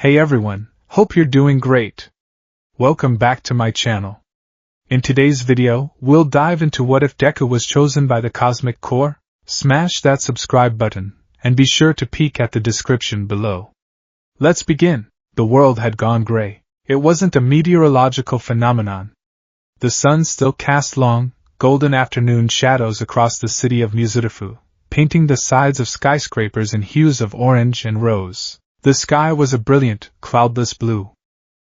Hey everyone, hope you're doing great. Welcome back to my channel. In today's video, we'll dive into what if Deku was chosen by the cosmic core. Smash that subscribe button, and be sure to peek at the description below. Let's begin. The world had gone gray. It wasn't a meteorological phenomenon. The sun still cast long, golden afternoon shadows across the city of Muzurifu, painting the sides of skyscrapers in hues of orange and rose. The sky was a brilliant, cloudless blue.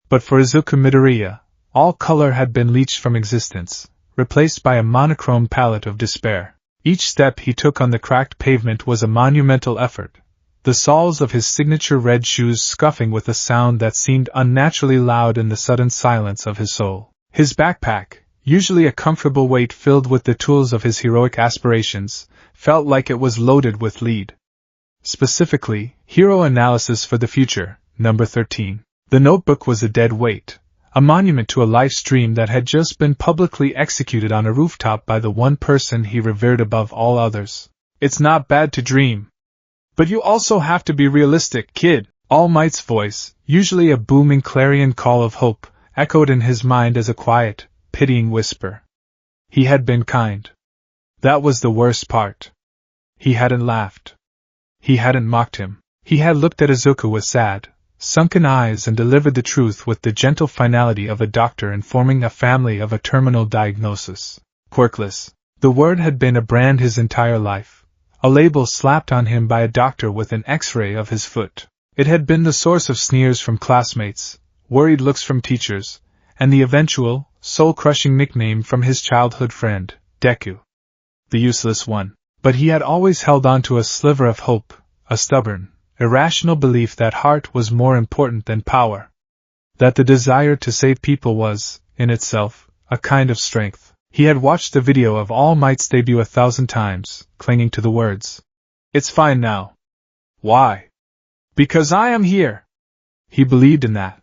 But for Izuku Midoriya, all color had been leached from existence, replaced by a monochrome palette of despair. Each step he took on the cracked pavement was a monumental effort, the soles of his signature red shoes scuffing with a sound that seemed unnaturally loud in the sudden silence of his soul. His backpack, usually a comfortable weight filled with the tools of his heroic aspirations, felt like it was loaded with lead. Specifically, Hero Analysis for the Future, number 13. The notebook was a dead weight, a monument to a life stream that had just been publicly executed on a rooftop by the one person he revered above all others. It's not bad to dream. But you also have to be realistic, kid. All Might's voice, usually a booming clarion call of hope, echoed in his mind as a quiet, pitying whisper. He had been kind. That was the worst part. He hadn't laughed. He hadn't mocked him. He had looked at Izuku with sad, sunken eyes and delivered the truth with the gentle finality of a doctor informing a family of a terminal diagnosis. Quirkless. The word had been a brand his entire life, a label slapped on him by a doctor with an X-ray of his foot. It had been the source of sneers from classmates, worried looks from teachers, and the eventual, soul-crushing nickname from his childhood friend, Deku. The useless one. But he had always held on to a sliver of hope, a stubborn, irrational belief that heart was more important than power. That the desire to save people was, in itself, a kind of strength. He had watched the video of All Might's debut 1,000 times, clinging to the words. It's fine now. Why? Because I am here. He believed in that.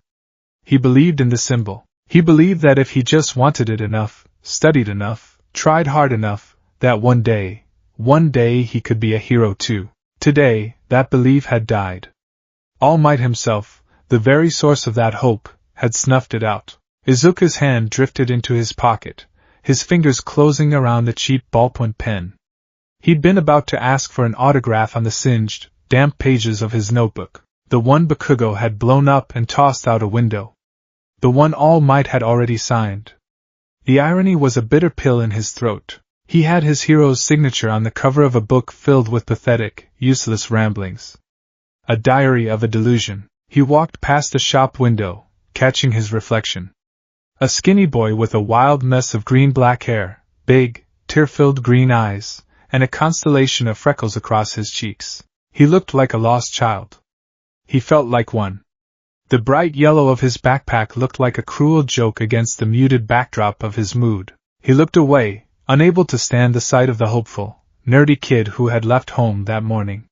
He believed in the symbol. He believed that if he just wanted it enough, studied enough, tried hard enough, that one day he could be a hero too. Today, that belief had died. All Might himself, the very source of that hope, had snuffed it out. Izuku's hand drifted into his pocket, his fingers closing around the cheap ballpoint pen. He'd been about to ask for an autograph on the singed, damp pages of his notebook, the one Bakugo had blown up and tossed out a window. The one All Might had already signed. The irony was a bitter pill in his throat. He had his hero's signature on the cover of a book filled with pathetic, useless ramblings. A diary of a delusion. He walked past a shop window, catching his reflection. A skinny boy with a wild mess of green-black hair, big, tear-filled green eyes, and a constellation of freckles across his cheeks. He looked like a lost child. He felt like one. The bright yellow of his backpack looked like a cruel joke against the muted backdrop of his mood. He looked away, unable to stand the sight of the hopeful, nerdy kid who had left home that morning.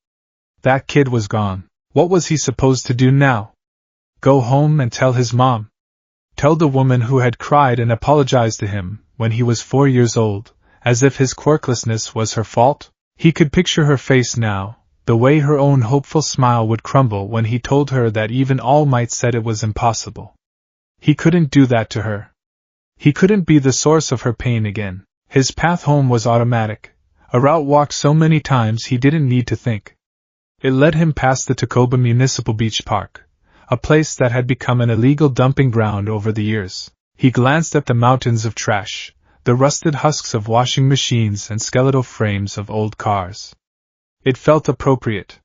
That kid was gone. What was he supposed to do now? Go home and tell his mom? Tell the woman who had cried and apologized to him when he was 4 years old, as if his quirklessness was her fault? He could picture her face now, the way her own hopeful smile would crumble when he told her that even All Might said it was impossible. He couldn't do that to her. He couldn't be the source of her pain again. His path home was automatic, a route walked so many times he didn't need to think. It led him past the Takoba Municipal Beach Park, a place that had become an illegal dumping ground over the years. He glanced at the mountains of trash, the rusted husks of washing machines and skeletal frames of old cars. It felt appropriate.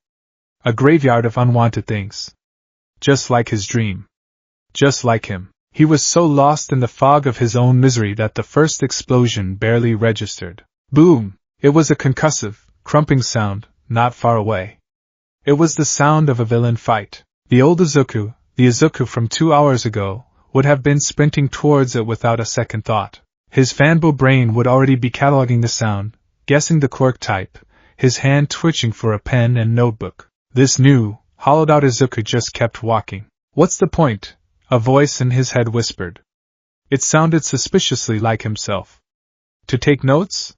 A graveyard of unwanted things. Just like his dream. Just like him. He was so lost in the fog of his own misery that the first explosion barely registered. Boom! It was a concussive, crumping sound, not far away. It was the sound of a villain fight. The old Izuku, the Izuku from 2 hours ago, would have been sprinting towards it without a second thought. His fanboy brain would already be cataloging the sound, guessing the quirk type, his hand twitching for a pen and notebook. This new, hollowed-out Izuku just kept walking. What's the point? A voice in his head whispered. It sounded suspiciously like himself. To take notes?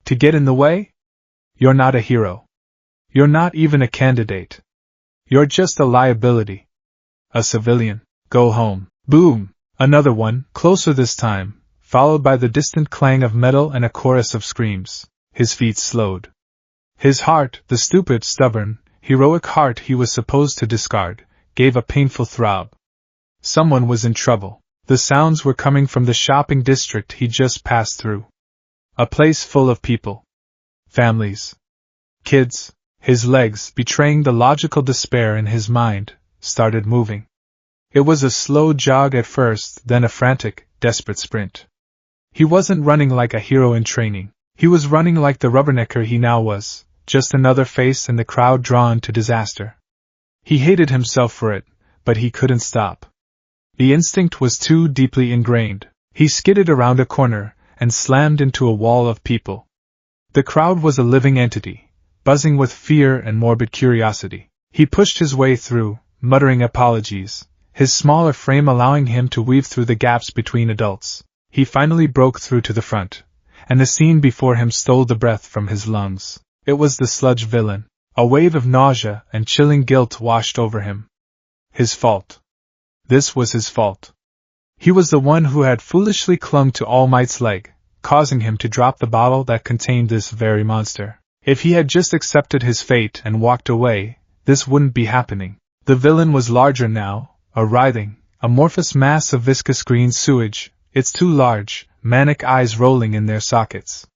To get in the way? You're not a hero. You're not even a candidate. You're just a liability. A civilian. Go home. Boom! Another one, closer this time, followed by the distant clang of metal and a chorus of screams. His feet slowed. His heart, the stupid, stubborn, heroic heart he was supposed to discard, gave a painful throb. Someone was in trouble. The sounds were coming from the shopping district he just passed through. A place full of people. Families. Kids. His legs, betraying the logical despair in his mind, started moving. It was a slow jog at first, then a frantic, desperate sprint. He wasn't running like a hero in training. He was running like the rubbernecker he now was, just another face in the crowd drawn to disaster. He hated himself for it, but he couldn't stop. The instinct was too deeply ingrained. He skidded around a corner and slammed into a wall of people. The crowd was a living entity, buzzing with fear and morbid curiosity. He pushed his way through, muttering apologies, his smaller frame allowing him to weave through the gaps between adults. He finally broke through to the front, and the scene before him stole the breath from his lungs. It was the sludge villain. A wave of nausea and chilling guilt washed over him. His fault. This was his fault. He was the one who had foolishly clung to All Might's leg, causing him to drop the bottle that contained this very monster. If he had just accepted his fate and walked away, this wouldn't be happening. The villain was larger now, a writhing, amorphous mass of viscous green sewage, its two large, manic eyes rolling in their sockets.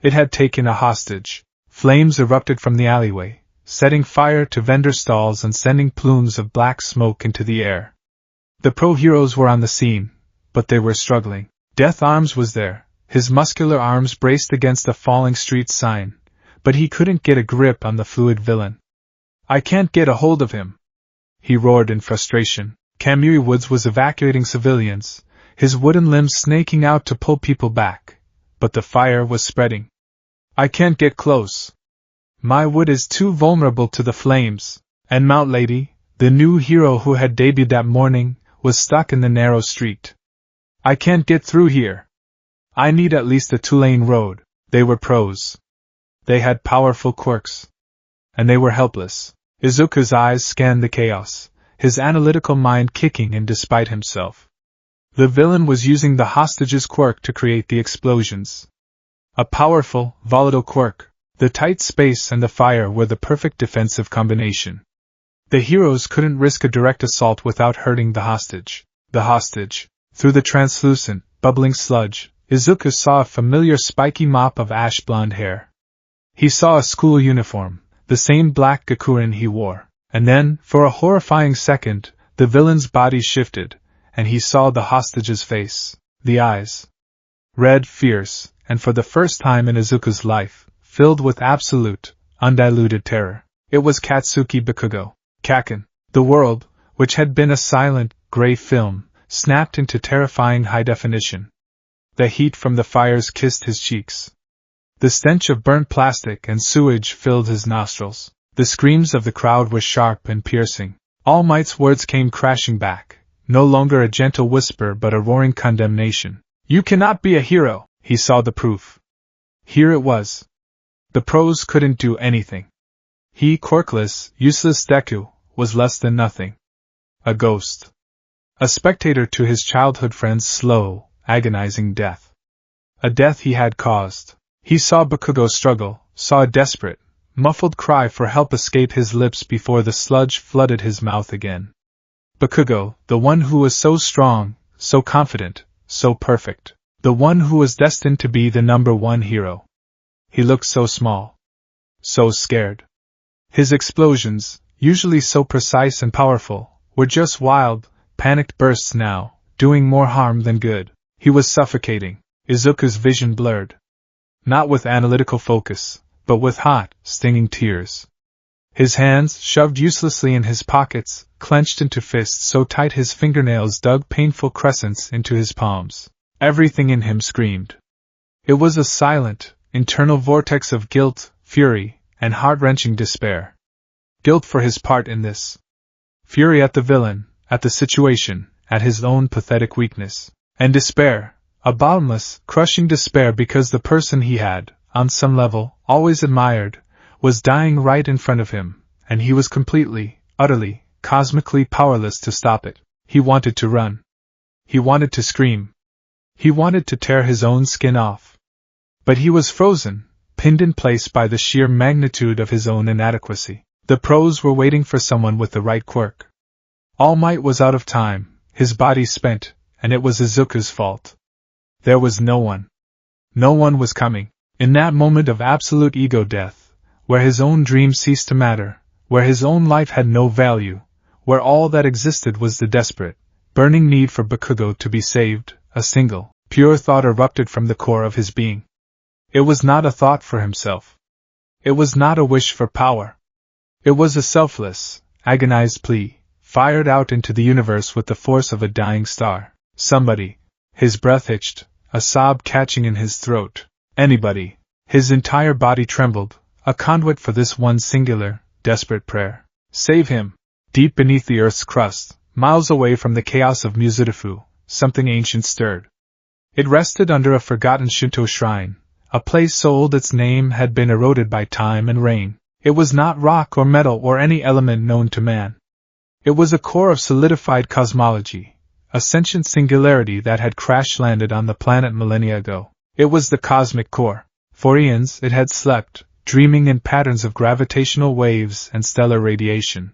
It had taken a hostage. Flames erupted from the alleyway, setting fire to vendor stalls and sending plumes of black smoke into the air. The pro-heroes were on the scene, but they were struggling. Death Arms was there, his muscular arms braced against a falling street sign, but he couldn't get a grip on the fluid villain. I can't get a hold of him, he roared in frustration. Kamui Woods was evacuating civilians, his wooden limbs snaking out to pull people back, but the fire was spreading. I can't get close. My wood is too vulnerable to the flames. And Mount Lady, the new hero who had debuted that morning, was stuck in the narrow street. I can't get through here. I need at least a two-lane road. They were pros. They had powerful quirks. And they were helpless. Izuku's eyes scanned the chaos, his analytical mind kicking in despite himself. The villain was using the hostage's quirk to create the explosions. A powerful, volatile quirk. The tight space and the fire were the perfect defensive combination. The heroes couldn't risk a direct assault without hurting the hostage. The hostage. Through the translucent, bubbling sludge, Izuku saw a familiar spiky mop of ash blonde hair. He saw a school uniform, the same black gakurin he wore. And then, for a horrifying second, the villain's body shifted, and he saw the hostage's face. The eyes. Red, fierce, and for the first time in Izuku's life, filled with absolute, undiluted terror. It was Katsuki Bakugo. Kaken. The world, which had been a silent, gray film, snapped into terrifying high definition. The heat from the fires kissed his cheeks. The stench of burnt plastic and sewage filled his nostrils. The screams of the crowd were sharp and piercing. All Might's words came crashing back, no longer a gentle whisper but a roaring condemnation. You cannot be a hero. He saw the proof. Here it was. The pros couldn't do anything. He, quirkless, useless Deku, was less than nothing. A ghost. A spectator to his childhood friend's slow, agonizing death. A death he had caused. He saw Bakugo struggle, saw a desperate, muffled cry for help escape his lips before the sludge flooded his mouth again. Bakugo, the one who was so strong, so confident, so perfect. The one who was destined to be the #1 hero. He looked so small. So scared. His explosions, usually so precise and powerful, were just wild, panicked bursts now, doing more harm than good. He was suffocating. Izuku's vision blurred. Not with analytical focus, but with hot, stinging tears. His hands, shoved uselessly in his pockets, clenched into fists so tight his fingernails dug painful crescents into his palms. Everything in him screamed. It was a silent, internal vortex of guilt, fury, and heart-wrenching despair. Guilt for his part in this. Fury at the villain, at the situation, at his own pathetic weakness. And despair, a bottomless, crushing despair because the person he had, on some level, always admired, was dying right in front of him, and he was completely, utterly, cosmically powerless to stop it. He wanted to run. He wanted to scream. He wanted to tear his own skin off. But he was frozen, pinned in place by the sheer magnitude of his own inadequacy. The pros were waiting for someone with the right quirk. All Might was out of time, his body spent, and it was Izuku's fault. There was no one. No one was coming. In that moment of absolute ego death, where his own dream ceased to matter, where his own life had no value, where all that existed was the desperate, burning need for Bakugo to be saved, a single, pure thought erupted from the core of his being. It was not a thought for himself. It was not a wish for power. It was a selfless, agonized plea, fired out into the universe with the force of a dying star. Somebody. His breath hitched, a sob catching in his throat. Anybody. His entire body trembled, a conduit for this one singular, desperate prayer. Save him. Deep beneath the earth's crust, miles away from the chaos of Muzurifu, something ancient stirred. It rested under a forgotten Shinto shrine, a place so old its name had been eroded by time and rain. It was not rock or metal or any element known to man. It was a core of solidified cosmology, a sentient singularity that had crash-landed on the planet millennia ago. It was the cosmic core. For eons it had slept, dreaming in patterns of gravitational waves and stellar radiation.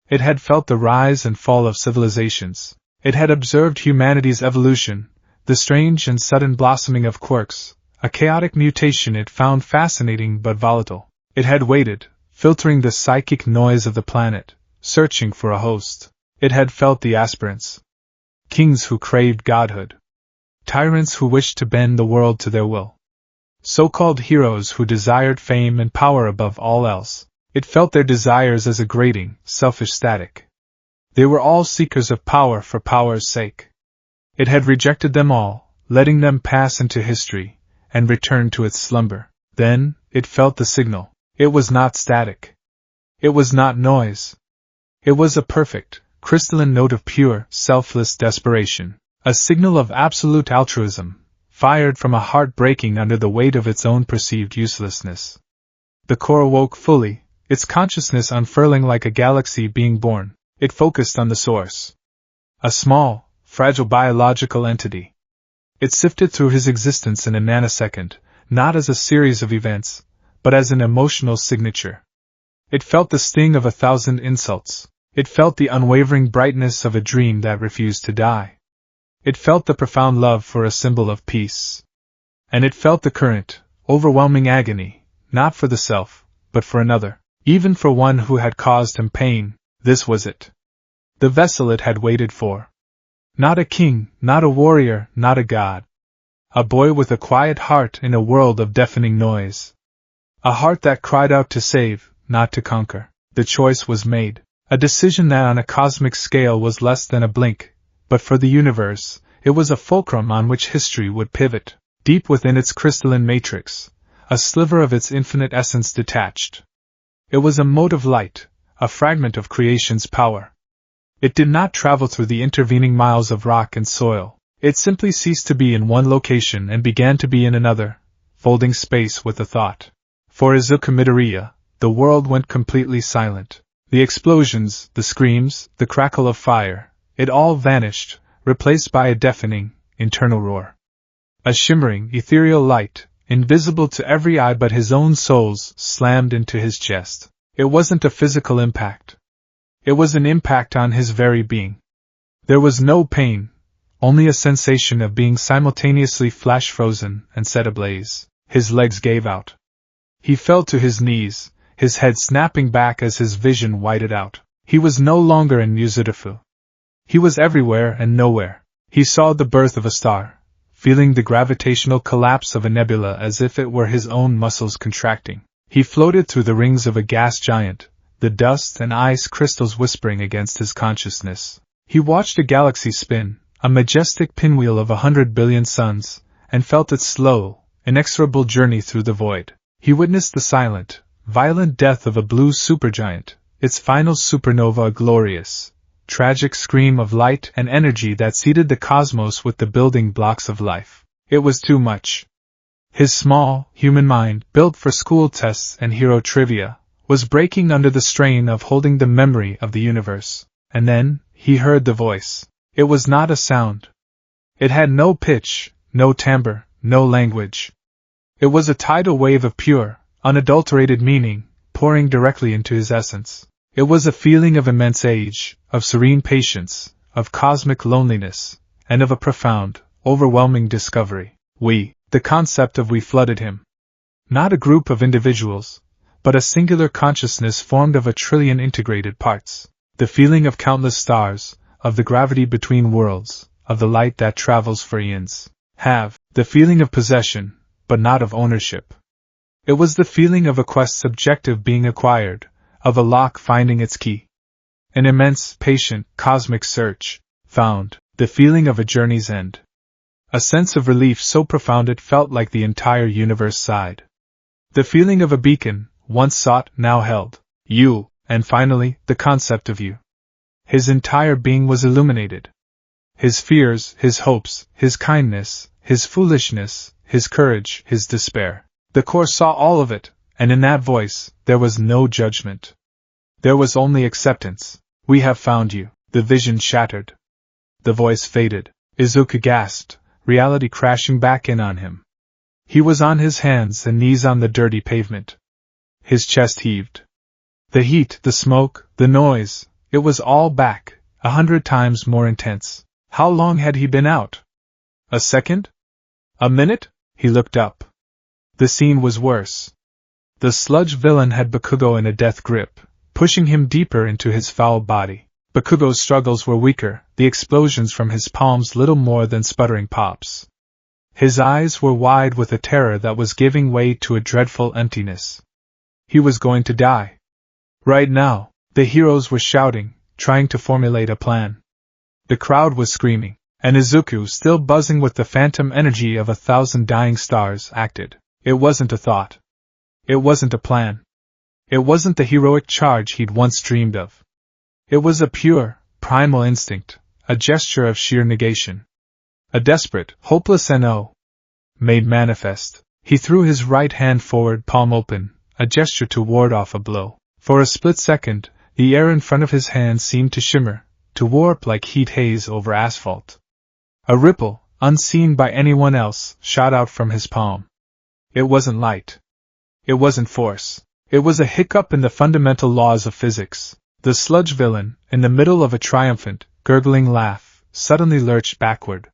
It had felt the rise and fall of civilizations. It had observed humanity's evolution, the strange and sudden blossoming of quirks, a chaotic mutation it found fascinating but volatile. It had waited, filtering the psychic noise of the planet, searching for a host. It had felt the aspirants. Kings who craved godhood. Tyrants who wished to bend the world to their will. So-called heroes who desired fame and power above all else. It felt their desires as a grating, selfish static. They were all seekers of power for power's sake. It had rejected them all, letting them pass into history, and returned to its slumber. Then, it felt the signal. It was not static. It was not noise. It was a perfect, crystalline note of pure, selfless desperation. A signal of absolute altruism, fired from a heart breaking under the weight of its own perceived uselessness. The core awoke fully, its consciousness unfurling like a galaxy being born. It focused on the source. A small, fragile biological entity. It sifted through his existence in a nanosecond, not as a series of events, but as an emotional signature. It felt the sting of 1,000 insults. It felt the unwavering brightness of a dream that refused to die. It felt the profound love for a symbol of peace. And it felt the current, overwhelming agony, not for the self, but for another, even for one who had caused him pain. This was it. The vessel it had waited for. Not a king, not a warrior, not a god. A boy with a quiet heart in a world of deafening noise. A heart that cried out to save, not to conquer. The choice was made. A decision that on a cosmic scale was less than a blink, but for the universe, it was a fulcrum on which history would pivot. Deep within its crystalline matrix, a sliver of its infinite essence detached. It was a mote of light, a fragment of creation's power. It did not travel through the intervening miles of rock and soil. It simply ceased to be in one location and began to be in another, folding space with a thought. For Izuku Midoriya, the world went completely silent. The explosions, the screams, the crackle of fire, it all vanished, replaced by a deafening, internal roar. A shimmering, ethereal light, invisible to every eye but his own soul's, slammed into his chest. It wasn't a physical impact. It was an impact on his very being. There was no pain, only a sensation of being simultaneously flash-frozen and set ablaze. His legs gave out. He fell to his knees, his head snapping back as his vision widened out. He was no longer in Muzurifu. He was everywhere and nowhere. He saw the birth of a star, feeling the gravitational collapse of a nebula as if it were his own muscles contracting. He floated through the rings of a gas giant, the dust and ice crystals whispering against his consciousness. He watched a galaxy spin, a majestic pinwheel of 100 billion suns, and felt its slow, inexorable journey through the void. He witnessed the silent, violent death of a blue supergiant, its final supernova a glorious, tragic scream of light and energy that seeded the cosmos with the building blocks of life. It was too much. His small, human mind, built for school tests and hero trivia, was breaking under the strain of holding the memory of the universe. And then, he heard the voice. It was not a sound. It had no pitch, no timbre, no language. It was a tidal wave of pure, unadulterated meaning, pouring directly into his essence. It was a feeling of immense age, of serene patience, of cosmic loneliness, and of a profound, overwhelming discovery. The concept of we flooded him. Not a group of individuals, but a singular consciousness formed of a trillion integrated parts. The feeling of countless stars, of the gravity between worlds, of the light that travels for eons. The feeling of possession, but not of ownership. It was the feeling of a quest's objective being acquired, of a lock finding its key. An immense, patient, cosmic search, found, the feeling of a journey's end. A sense of relief so profound it felt like the entire universe sighed. The feeling of a beacon, once sought, now held. You, and finally, the concept of you. His entire being was illuminated. His fears, his hopes, his kindness, his foolishness, his courage, his despair. The core saw all of it, and in that voice, there was no judgment. There was only acceptance. We have found you. The vision shattered. The voice faded. Izuku gasped, reality crashing back in on him. He was on his hands and knees on the dirty pavement. His chest heaved. The heat, the smoke, the noise, it was all back, 100 times more intense. How long had he been out? A second? A minute? He looked up. The scene was worse. The sludge villain had Bakugo in a death grip, pushing him deeper into his foul body. Bakugo's struggles were weaker, the explosions from his palms little more than sputtering pops. His eyes were wide with a terror that was giving way to a dreadful emptiness. He was going to die. Right now, the heroes were shouting, trying to formulate a plan. The crowd was screaming, and Izuku, still buzzing with the phantom energy of 1,000 dying stars, acted. It wasn't a thought. It wasn't a plan. It wasn't the heroic charge he'd once dreamed of. It was a pure, primal instinct, a gesture of sheer negation. A desperate, hopeless NO. Made manifest. He threw his right hand forward, palm open, a gesture to ward off a blow. For a split second, the air in front of his hand seemed to shimmer, to warp like heat haze over asphalt. A ripple, unseen by anyone else, shot out from his palm. It wasn't light. It wasn't force. It was a hiccup in the fundamental laws of physics. The sludge villain, in the middle of a triumphant, gurgling laugh, suddenly lurched backward.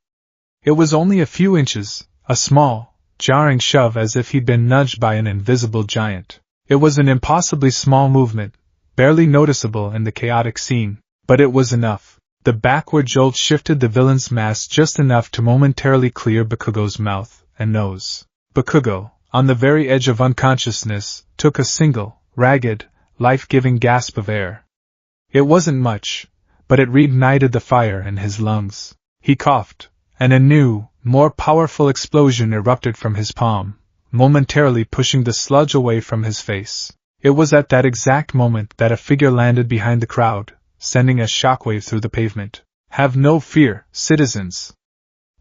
It was only a few inches, a small, jarring shove as if he'd been nudged by an invisible giant. It was an impossibly small movement, barely noticeable in the chaotic scene, but it was enough. The backward jolt shifted the villain's mass just enough to momentarily clear Bakugo's mouth and nose. Bakugo, on the very edge of unconsciousness, took a single, ragged, life-giving gasp of air. It wasn't much, but it reignited the fire in his lungs. He coughed, and a new, more powerful explosion erupted from his palm, momentarily pushing the sludge away from his face. It was at that exact moment that a figure landed behind the crowd, sending a shockwave through the pavement. "Have no fear, citizens,"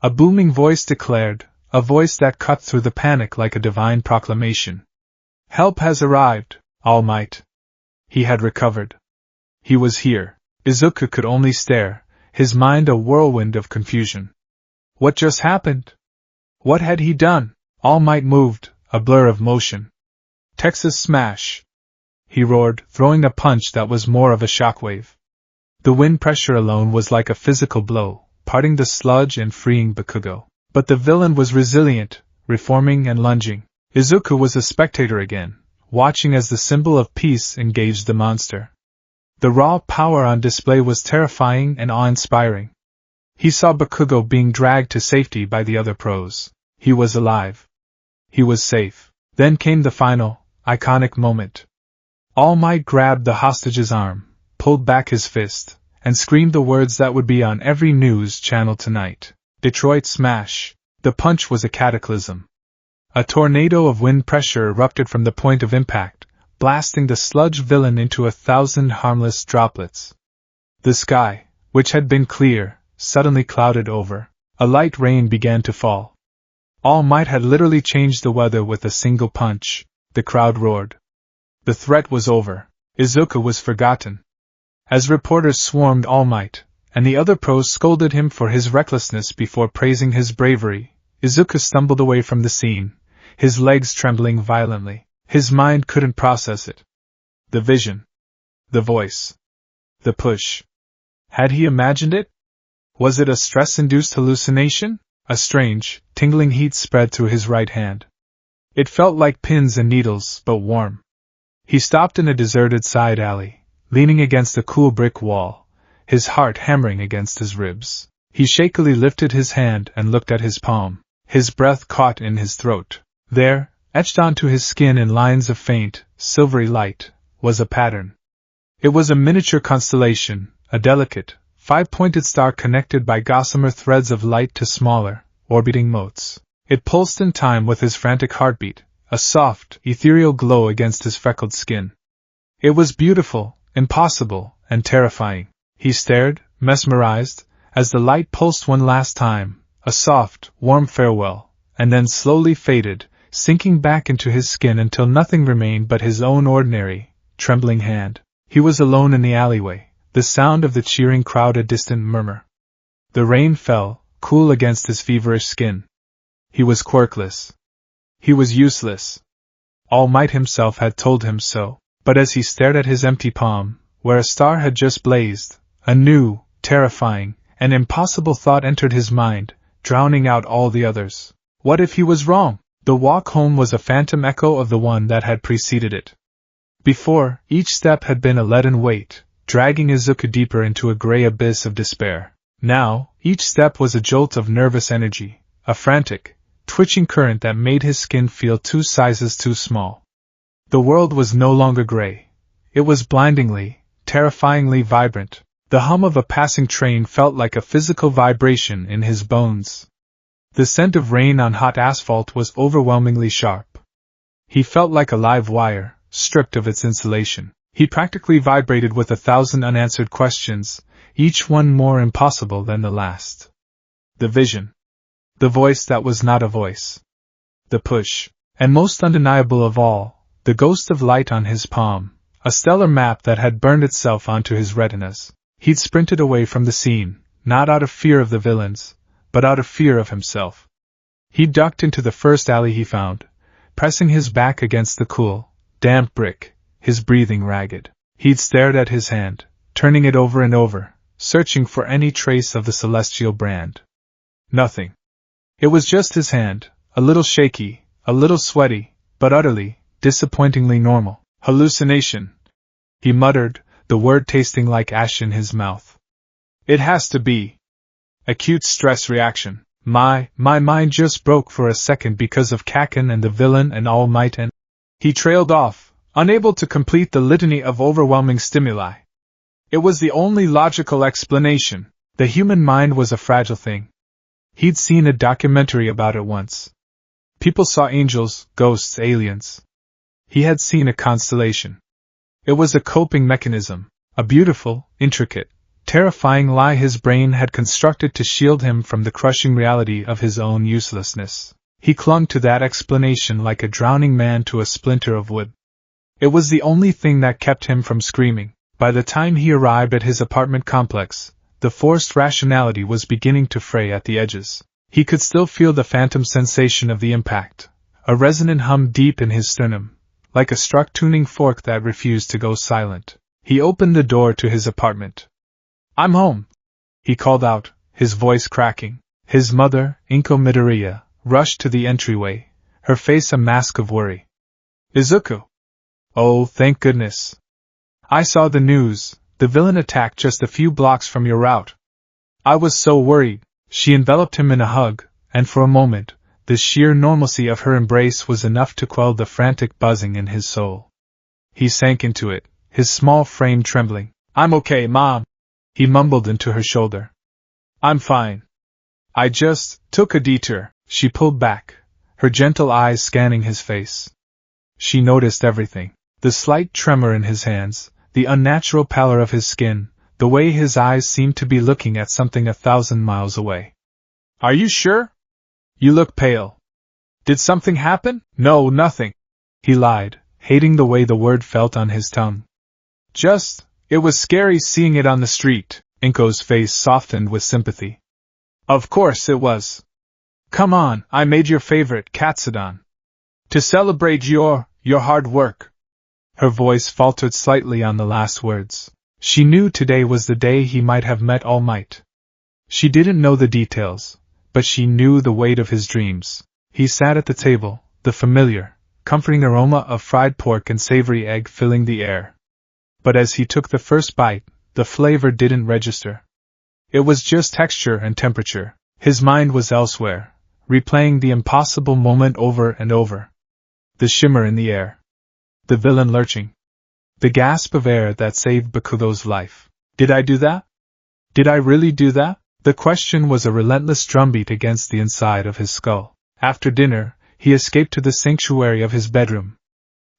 a booming voice declared, a voice that cut through the panic like a divine proclamation. "Help has arrived, All Might." He had recovered. He was here. Izuku could only stare, his mind a whirlwind of confusion. What just happened? What had he done? All Might moved, a blur of motion. "Texas smash!" he roared, throwing a punch that was more of a shockwave. The wind pressure alone was like a physical blow, parting the sludge and freeing Bakugo. But the villain was resilient, reforming and lunging. Izuku was a spectator again, watching as the symbol of peace engaged the monster. The raw power on display was terrifying and awe-inspiring. He saw Bakugo being dragged to safety by the other pros. He was alive. He was safe. Then came the final, iconic moment. All Might grabbed the hostage's arm, pulled back his fist, and screamed the words that would be on every news channel tonight. Detroit smash. The punch was a cataclysm. A tornado of wind pressure erupted from the point of impact, blasting the sludge villain into 1,000 harmless droplets. The sky, which had been clear, suddenly clouded over. A light rain began to fall. All Might had literally changed the weather with a single punch. The crowd roared. The threat was over. Izuku was forgotten. As reporters swarmed All Might, and the other pros scolded him for his recklessness before praising his bravery, Izuku stumbled away from the scene, his legs trembling violently. His mind couldn't process it. The vision. The voice. The push. Had he imagined it? Was it a stress-induced hallucination? A strange, tingling heat spread through his right hand. It felt like pins and needles, but warm. He stopped in a deserted side alley, leaning against a cool brick wall, his heart hammering against his ribs. He shakily lifted his hand and looked at his palm. His breath caught in his throat. There, etched onto his skin in lines of faint, silvery light, was a pattern. It was a miniature constellation, a delicate, five-pointed star connected by gossamer threads of light to smaller, orbiting motes. It pulsed in time with his frantic heartbeat, a soft, ethereal glow against his freckled skin. It was beautiful, impossible, and terrifying. He stared, mesmerized, as the light pulsed one last time, a soft, warm farewell, and then slowly faded, sinking back into his skin until nothing remained but his own ordinary, trembling hand. He was alone in the alleyway, the sound of the cheering crowd a distant murmur. The rain fell, cool against his feverish skin. He was quirkless. He was useless. All Might himself had told him so, but as he stared at his empty palm, where a star had just blazed, a new, terrifying, and impossible thought entered his mind, drowning out all the others. What if he was wrong? The walk home was a phantom echo of the one that had preceded it. Before, each step had been a leaden weight, dragging Izuku deeper into a gray abyss of despair. Now, each step was a jolt of nervous energy, a frantic, twitching current that made his skin feel 2 sizes too small. The world was no longer gray. It was blindingly, terrifyingly vibrant. The hum of a passing train felt like a physical vibration in his bones. The scent of rain on hot asphalt was overwhelmingly sharp. He felt like a live wire, stripped of its insulation. He practically vibrated with 1,000 unanswered questions, each one more impossible than the last. The vision. The voice that was not a voice. The push. And most undeniable of all, the ghost of light on his palm, a stellar map that had burned itself onto his retinas. He'd sprinted away from the scene, not out of fear of the villains, but out of fear of himself. He ducked into the first alley he found, pressing his back against the cool, damp brick, his breathing ragged. He'd stared at his hand, turning it over and over, searching for any trace of the celestial brand. Nothing. It was just his hand, a little shaky, a little sweaty, but utterly, disappointingly normal. Hallucination. He muttered, the word tasting like ash in his mouth. It has to be. Acute stress reaction. My mind just broke for a second because of Kaken and the villain and All Might, and he trailed off, unable to complete the litany of overwhelming stimuli. It was the only logical explanation. The human mind was a fragile thing. He'd seen a documentary about it once. People saw angels, ghosts, aliens. He had seen a constellation. It was a coping mechanism, a beautiful, intricate, terrifying lie his brain had constructed to shield him from the crushing reality of his own uselessness. He clung to that explanation like a drowning man to a splinter of wood. It was the only thing that kept him from screaming. By the time he arrived at his apartment complex, the forced rationality was beginning to fray at the edges. He could still feel the phantom sensation of the impact, a resonant hum deep in his sternum, like a struck tuning fork that refused to go silent. He opened the door to his apartment. "I'm home," he called out, his voice cracking. His mother, Inko Midoriya, rushed to the entryway, her face a mask of worry. "Izuku." "Oh, thank goodness. I saw the news. The villain attacked just a few blocks from your route. I was so worried." She enveloped him in a hug, and for a moment, the sheer normalcy of her embrace was enough to quell the frantic buzzing in his soul. He sank into it, his small frame trembling. "I'm okay, Mom," he mumbled into her shoulder. "I'm fine. I just took a detour." She pulled back, her gentle eyes scanning his face. She noticed everything. The slight tremor in his hands, the unnatural pallor of his skin, the way his eyes seemed to be looking at something 1,000 miles away. "Are you sure? You look pale. Did something happen?" "No, nothing," he lied, hating the way the word felt on his tongue. It was scary seeing it on the street. Inko's face softened with sympathy. Of course it was. Come on, I made your favorite, Katsudon. To celebrate your hard work. Her voice faltered slightly on the last words. She knew today was the day he might have met All Might. She didn't know the details, but she knew the weight of his dreams. He sat at the table, the familiar, comforting aroma of fried pork and savory egg filling the air. But as he took the first bite, the flavor didn't register. It was just texture and temperature. His mind was elsewhere, replaying the impossible moment over and over. The shimmer in the air. The villain lurching. The gasp of air that saved Bakugo's life. Did I do that? Did I really do that? The question was a relentless drumbeat against the inside of his skull. After dinner, he escaped to the sanctuary of his bedroom.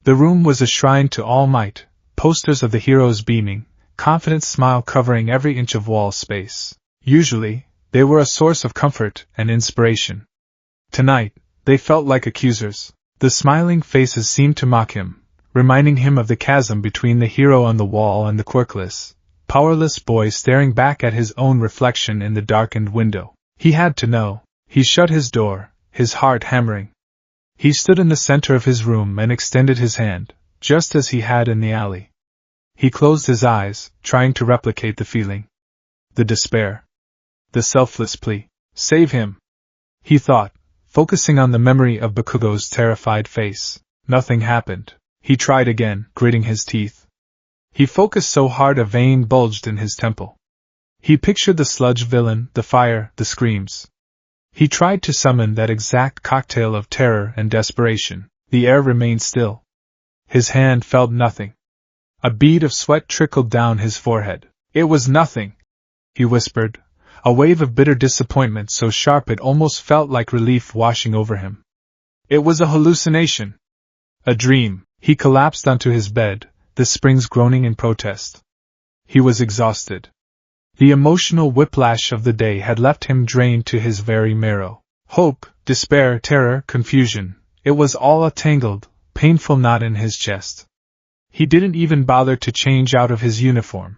The room was a shrine to All Might, posters of the heroes beaming, confident smile covering every inch of wall space. Usually, they were a source of comfort and inspiration. Tonight, they felt like accusers. The smiling faces seemed to mock him, reminding him of the chasm between the hero on the wall and the quirkless, powerless boy staring back at his own reflection in the darkened window. He had to know. He shut his door, his heart hammering. He stood in the center of his room and extended his hand, just as he had in the alley. He closed his eyes, trying to replicate the feeling. The despair. The selfless plea. Save him! He thought, focusing on the memory of Bakugo's terrified face. Nothing happened. He tried again, gritting his teeth. He focused so hard a vein bulged in his temple. He pictured the sludge villain, the fire, the screams. He tried to summon that exact cocktail of terror and desperation. The air remained still. His hand felt nothing. A bead of sweat trickled down his forehead. It was nothing, he whispered, a wave of bitter disappointment so sharp it almost felt like relief washing over him. It was a hallucination. A dream. He collapsed onto his bed, the springs groaning in protest. He was exhausted. The emotional whiplash of the day had left him drained to his very marrow. Hope, despair, terror, confusion. It was all a tangled, painful knot in his chest. He didn't even bother to change out of his uniform.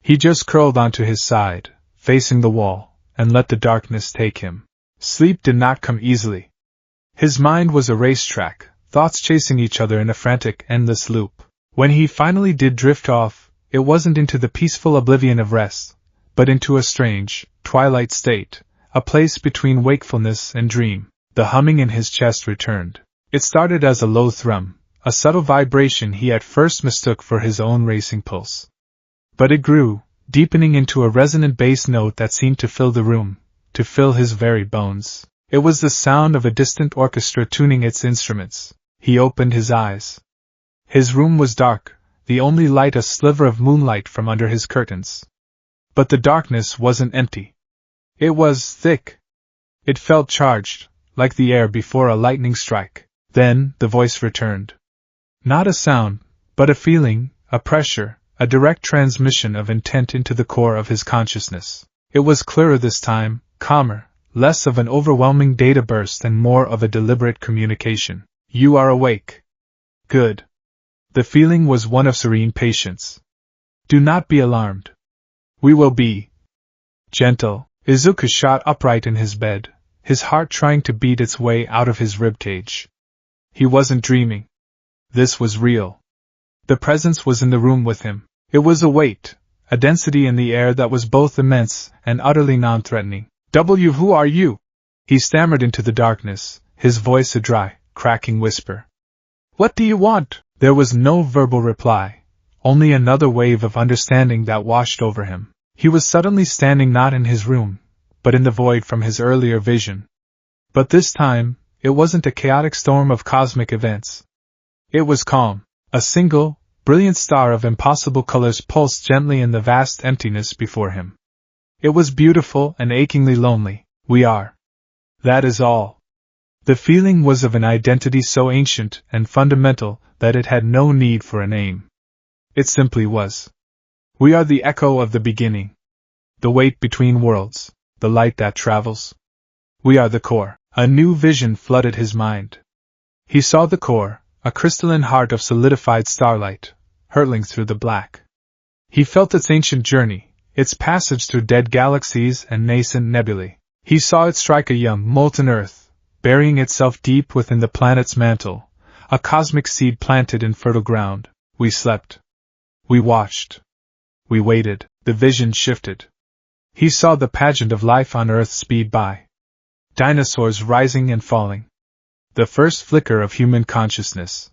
He just curled onto his side, facing the wall, and let the darkness take him. Sleep did not come easily. His mind was a racetrack, thoughts chasing each other in a frantic, endless loop. When he finally did drift off, it wasn't into the peaceful oblivion of rest, but into a strange, twilight state, a place between wakefulness and dream. The humming in his chest returned. It started as a low thrum, a subtle vibration he at first mistook for his own racing pulse. But it grew, deepening into a resonant bass note that seemed to fill the room, to fill his very bones. It was the sound of a distant orchestra tuning its instruments. He opened his eyes. His room was dark, the only light a sliver of moonlight from under his curtains. But the darkness wasn't empty. It was thick. It felt charged, like the air before a lightning strike. Then, the voice returned. Not a sound, but a feeling, a pressure, a direct transmission of intent into the core of his consciousness. It was clearer this time, calmer, less of an overwhelming data burst and more of a deliberate communication. You are awake. Good. The feeling was one of serene patience. Do not be alarmed. We will be gentle. Izuku shot upright in his bed, his heart trying to beat its way out of his ribcage. He wasn't dreaming. This was real. The presence was in the room with him. It was a weight, a density in the air that was both immense and utterly non-threatening. Who are you? He stammered into the darkness, his voice a dry, cracking whisper. What do you want? There was no verbal reply, only another wave of understanding that washed over him. He was suddenly standing not in his room, but in the void from his earlier vision. But this time, it wasn't a chaotic storm of cosmic events. It was calm. A single, brilliant star of impossible colors pulsed gently in the vast emptiness before him. It was beautiful and achingly lonely. We are. That is all. The feeling was of an identity so ancient and fundamental that it had no need for a name. It simply was. We are the echo of the beginning. The weight between worlds, the light that travels. We are the core. A new vision flooded his mind. He saw the core, a crystalline heart of solidified starlight, hurtling through the black. He felt its ancient journey, its passage through dead galaxies and nascent nebulae. He saw it strike a young, molten Earth, burying itself deep within the planet's mantle, a cosmic seed planted in fertile ground. We slept. We watched. We waited. The vision shifted. He saw the pageant of life on Earth speed by. Dinosaurs rising and falling. The first flicker of human consciousness.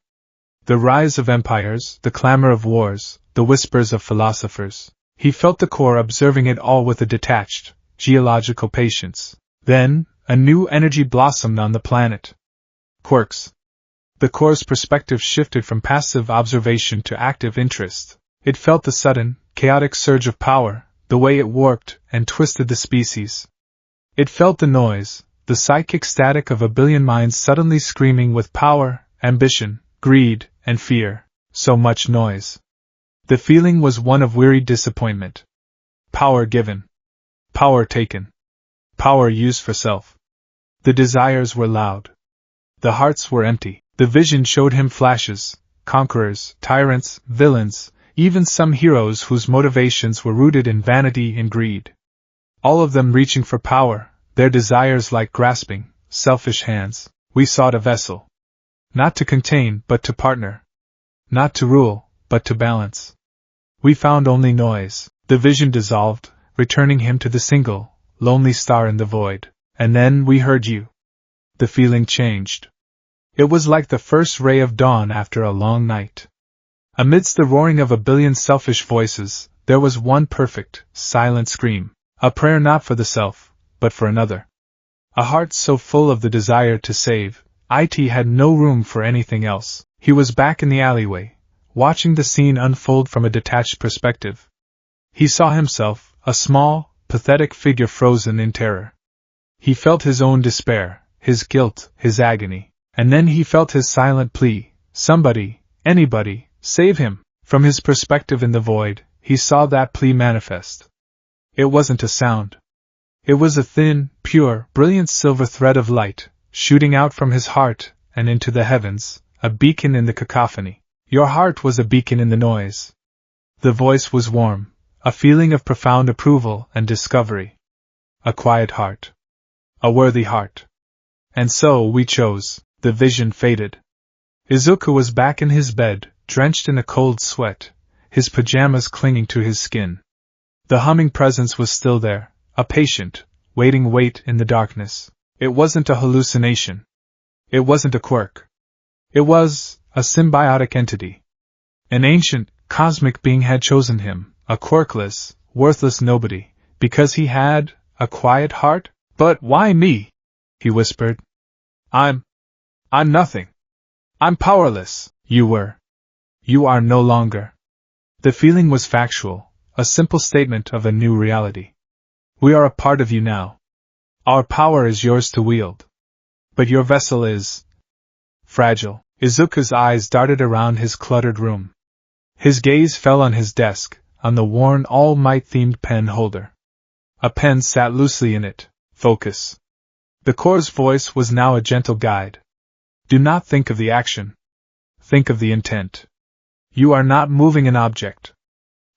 The rise of empires, the clamor of wars, the whispers of philosophers. He felt the core observing it all with a detached, geological patience. Then, a new energy blossomed on the planet. Quirks. The core's perspective shifted from passive observation to active interest. It felt the sudden, chaotic surge of power, the way it warped and twisted the species. It felt the noise, the psychic static of a billion minds suddenly screaming with power, ambition, greed, and fear. So much noise. The feeling was one of weary disappointment. Power given. Power taken. Power used for self. The desires were loud. The hearts were empty. The vision showed him flashes, conquerors, tyrants, villains, even some heroes whose motivations were rooted in vanity and greed. All of them reaching for power, their desires like grasping, selfish hands. We sought a vessel. Not to contain, but to partner. Not to rule, but to balance. We found only noise. The vision dissolved, returning him to the single, lonely star in the void. And then we heard you. The feeling changed. It was like the first ray of dawn after a long night. Amidst the roaring of a billion selfish voices, there was one perfect, silent scream. A prayer not for the self, but for another. A heart so full of the desire to save, it had no room for anything else. He was back in the alleyway, watching the scene unfold from a detached perspective. He saw himself, a small, pathetic figure frozen in terror. He felt his own despair, his guilt, his agony. And then he felt his silent plea, somebody, anybody, save him. From his perspective in the void, he saw that plea manifest. It wasn't a sound. It was a thin, pure, brilliant silver thread of light, shooting out from his heart and into the heavens, a beacon in the cacophony. Your heart was a beacon in the noise. The voice was warm, a feeling of profound approval and discovery. A quiet heart. A worthy heart. And so we chose. The vision faded. Izuku was back in his bed, drenched in a cold sweat, his pajamas clinging to his skin. The humming presence was still there, a patient, waiting wait in the darkness. It wasn't a hallucination. It wasn't a quirk. It was a symbiotic entity. An ancient, cosmic being had chosen him, a quirkless, worthless nobody, because he had a quiet heart? But why me? He whispered. I'm nothing. I'm powerless. You were. You are no longer. The feeling was factual, a simple statement of a new reality. We are a part of you now. Our power is yours to wield. But your vessel is fragile. Izuku's eyes darted around his cluttered room. His gaze fell on his desk, on the worn All Might-themed pen holder. A pen sat loosely in it. Focus. The core's voice was now a gentle guide. Do not think of the action. Think of the intent. You are not moving an object.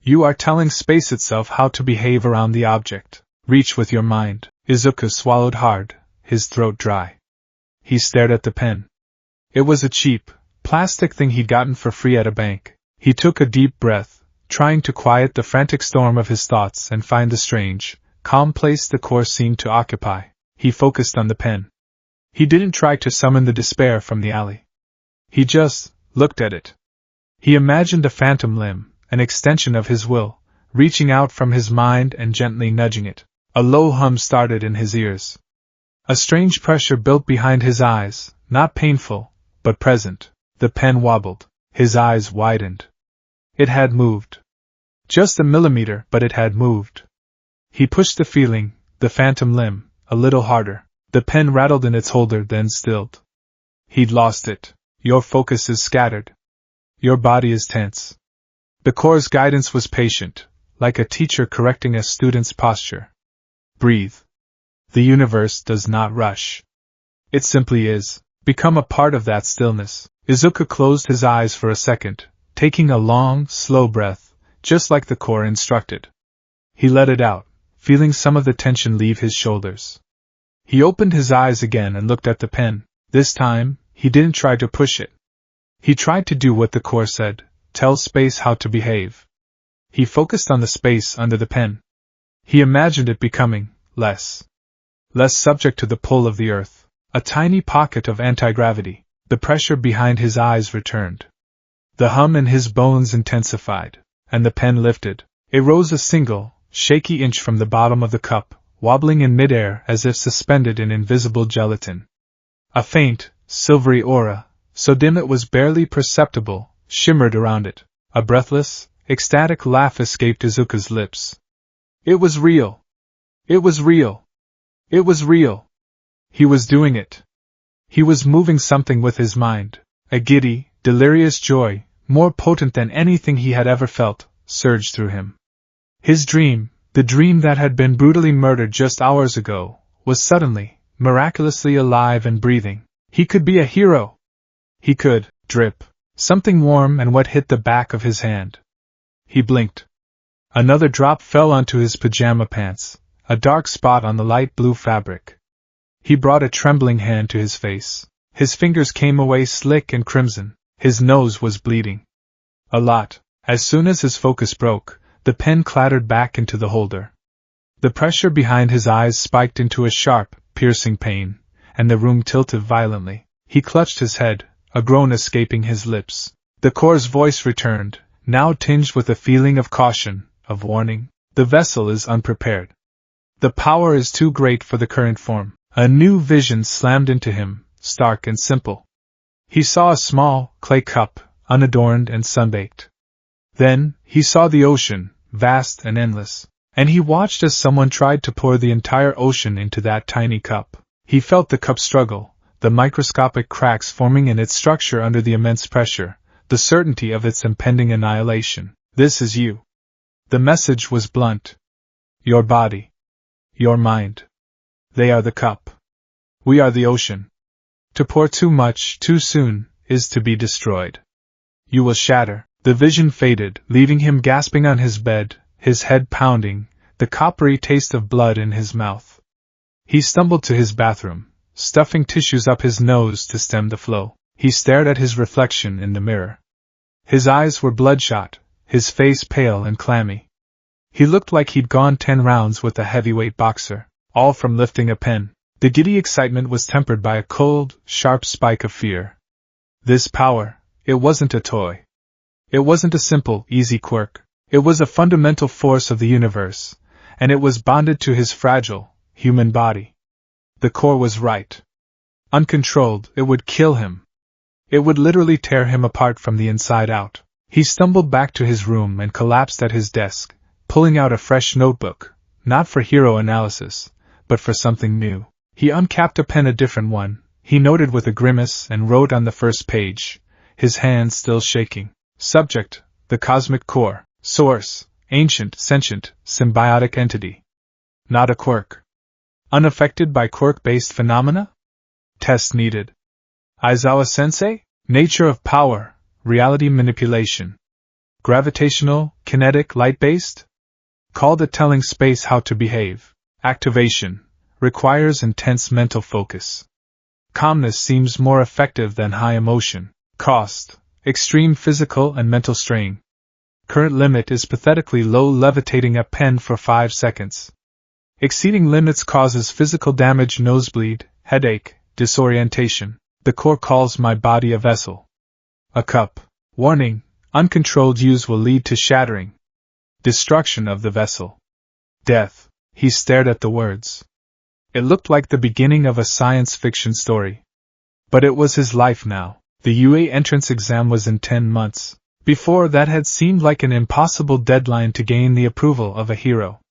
You are telling space itself how to behave around the object. Reach with your mind. Izuku swallowed hard, his throat dry. He stared at the pen. It was a cheap, plastic thing he'd gotten for free at a bank. He took a deep breath, trying to quiet the frantic storm of his thoughts and find the strange, calm place the core seemed to occupy. He focused on the pen. He didn't try to summon the despair from the alley. He just looked at it. He imagined a phantom limb, an extension of his will, reaching out from his mind and gently nudging it. A low hum started in his ears. A strange pressure built behind his eyes, not painful, but present. The pen wobbled. His eyes widened. It had moved. Just a millimeter, but it had moved. He pushed the feeling, the phantom limb, a little harder. The pen rattled in its holder, then stilled. He'd lost it. Your focus is scattered. Your body is tense. The core's guidance was patient, like a teacher correcting a student's posture. Breathe. The universe does not rush. It simply is. Become a part of that stillness. Izuku closed his eyes for a second, taking a long, slow breath, just like the core instructed. He let it out, feeling some of the tension leave his shoulders. He opened his eyes again and looked at the pen. This time, he didn't try to push it. He tried to do what the core said, tell space how to behave. He focused on the space under the pen. He imagined it becoming less subject to the pull of the earth, a tiny pocket of anti-gravity. The pressure behind his eyes returned. The hum in his bones intensified, and the pen lifted. It rose a single, shaky inch from the bottom of the cup, wobbling in midair as if suspended in invisible gelatin. A faint, silvery aura, so dim it was barely perceptible, shimmered around it. A breathless, ecstatic laugh escaped Izuku's lips. It was real! It was real! It was real! He was doing it! He was moving something with his mind. A giddy, delirious joy, more potent than anything he had ever felt, surged through him. His dream, the dream that had been brutally murdered just hours ago, was suddenly, miraculously alive and breathing. He could be a hero! He could, drip. Something warm and wet hit the back of his hand. He blinked. Another drop fell onto his pajama pants, a dark spot on the light blue fabric. He brought a trembling hand to his face. His fingers came away slick and crimson. His nose was bleeding. A lot. As soon as his focus broke, the pen clattered back into the holder. The pressure behind his eyes spiked into a sharp, piercing pain, and the room tilted violently. He clutched his head, a groan escaping his lips. The core's voice returned, now tinged with a feeling of caution, of warning. The vessel is unprepared. The power is too great for the current form. A new vision slammed into him, stark and simple. He saw a small, clay cup, unadorned and sunbaked. Then, he saw the ocean, vast and endless, and he watched as someone tried to pour the entire ocean into that tiny cup. He felt the cup struggle, the microscopic cracks forming in its structure under the immense pressure, the certainty of its impending annihilation. This is you. The message was blunt. Your body. Your mind. They are the cup. We are the ocean. To pour too much, too soon, is to be destroyed. You will shatter. The vision faded, leaving him gasping on his bed, his head pounding, the coppery taste of blood in his mouth. He stumbled to his bathroom, stuffing tissues up his nose to stem the flow. He stared at his reflection in the mirror. His eyes were bloodshot, his face pale and clammy. He looked like he'd gone 10 rounds with a heavyweight boxer, all from lifting a pen. The giddy excitement was tempered by a cold, sharp spike of fear. This power, it wasn't a toy. It wasn't a simple, easy quirk. It was a fundamental force of the universe, and it was bonded to his fragile, human body. The core was right. Uncontrolled, it would kill him. It would literally tear him apart from the inside out. He stumbled back to his room and collapsed at his desk, pulling out a fresh notebook, not for hero analysis, but for something new. He uncapped a pen, a different one, he noted with a grimace and wrote on the first page, his hands still shaking. Subject, the cosmic core. Source, ancient, sentient, symbiotic entity. Not a quirk. Unaffected by quirk-based phenomena? Test needed. Aizawa-sensei? Nature of power, reality manipulation. Gravitational, kinetic, light-based? Called it telling space how to behave. Activation. Requires intense mental focus. Calmness seems more effective than high emotion. Cost. Extreme physical and mental strain. Current limit is pathetically low, levitating a pen for 5 seconds. Exceeding limits causes physical damage, nosebleed, headache, disorientation. The core calls my body a vessel. A cup. Warning, uncontrolled use will lead to shattering. Destruction of the vessel. Death. He stared at the words. It looked like the beginning of a science fiction story. But it was his life now. The UA entrance exam was in 10 months. Before that had seemed like an impossible deadline to gain the approval of a hero.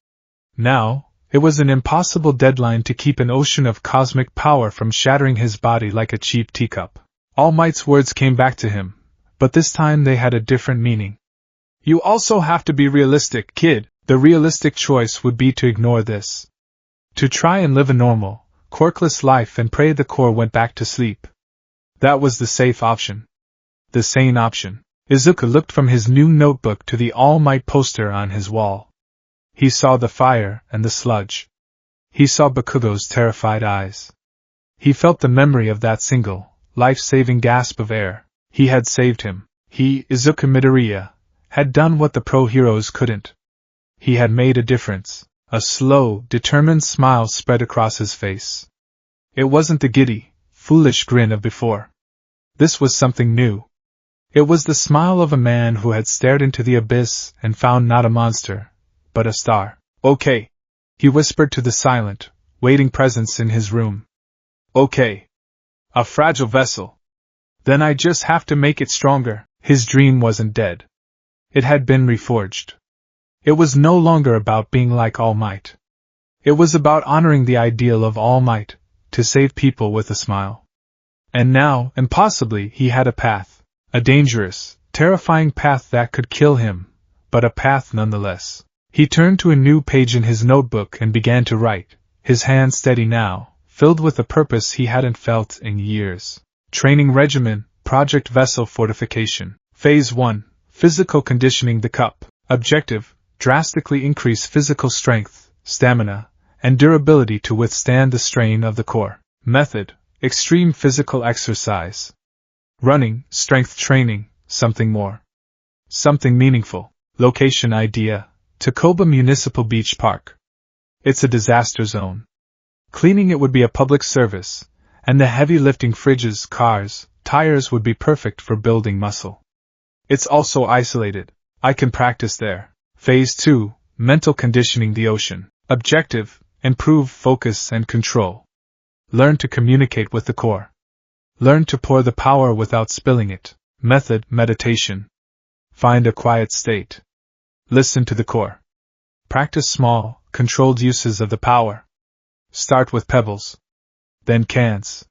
Now, it was an impossible deadline to keep an ocean of cosmic power from shattering his body like a cheap teacup. All Might's words came back to him, but this time they had a different meaning. You also have to be realistic, kid. The realistic choice would be to ignore this. To try and live a normal, quirkless life and pray the core went back to sleep. That was the safe option. the sane option. Izuku looked from his new notebook to the All Might poster on his wall. He saw the fire and the sludge. He saw Bakugo's terrified eyes. He felt the memory of that single, life-saving gasp of air. He had saved him. He, Izuku Midoriya, had done what the pro-heroes couldn't. He had made a difference. A slow, determined smile spread across his face. It wasn't the giddy, foolish grin of before. This was something new. It was the smile of a man who had stared into the abyss and found not a monster, but a star. Okay, he whispered to the silent, waiting presence in his room. Okay. A fragile vessel. Then I just have to make it stronger. His dream wasn't dead. It had been reforged. It was no longer about being like All Might. It was about honoring the ideal of All Might, to save people with a smile. And now, impossibly, he had a path. A dangerous, terrifying path that could kill him, but a path nonetheless. He turned to a new page in his notebook and began to write, his hand steady now, filled with a purpose he hadn't felt in years. Training Regimen, Project Vessel Fortification. Phase 1, Physical Conditioning the Cup. Objective, drastically increase physical strength, stamina, and durability to withstand the strain of the core. Method, extreme physical exercise. Running, strength training, something more. Something meaningful. Location idea, Takoba Municipal Beach Park. It's a disaster zone. Cleaning it would be a public service, and the heavy lifting fridges, cars, tires would be perfect for building muscle. It's also isolated. I can practice there. Phase 2, Mental Conditioning the Ocean. Objective, improve focus and control. Learn to communicate with the core. Learn to pour the power without spilling it. Method, meditation. Find a quiet state. Listen to the core. Practice small, controlled uses of the power. Start with pebbles. Then cans.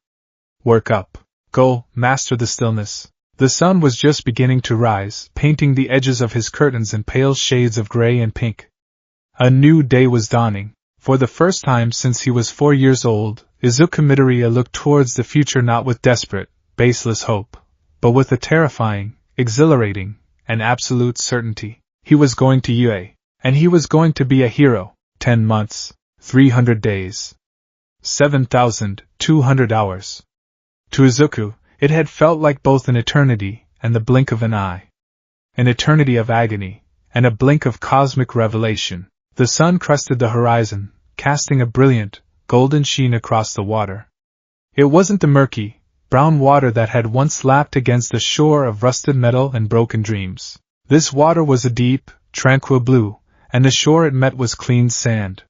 Work up. Goal, master the stillness. The sun was just beginning to rise, painting the edges of his curtains in pale shades of gray and pink. A new day was dawning. For the first time since he was 4 years old, Izuku Midoriya looked towards the future not with desperate, baseless hope, but with a terrifying, exhilarating, and absolute certainty. He was going to UA, and he was going to be a hero. 10 months, 300 days, 7,200 hours. To Izuku, it had felt like both an eternity and the blink of an eye. An eternity of agony, and a blink of cosmic revelation. The sun crested the horizon, casting a brilliant, golden sheen across the water. It wasn't the murky, brown water that had once lapped against the shore of rusted metal and broken dreams. This water was a deep, tranquil blue, and the shore it met was clean sand.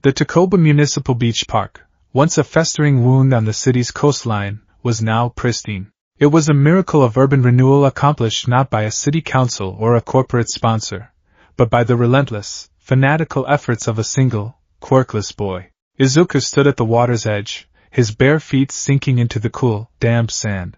The Takoba Municipal Beach Park, once a festering wound on the city's coastline, was now pristine. It was a miracle of urban renewal accomplished not by a city council or a corporate sponsor, but by the relentless, fanatical efforts of a single, quirkless boy. Izuku stood at the water's edge, his bare feet sinking into the cool, damp sand.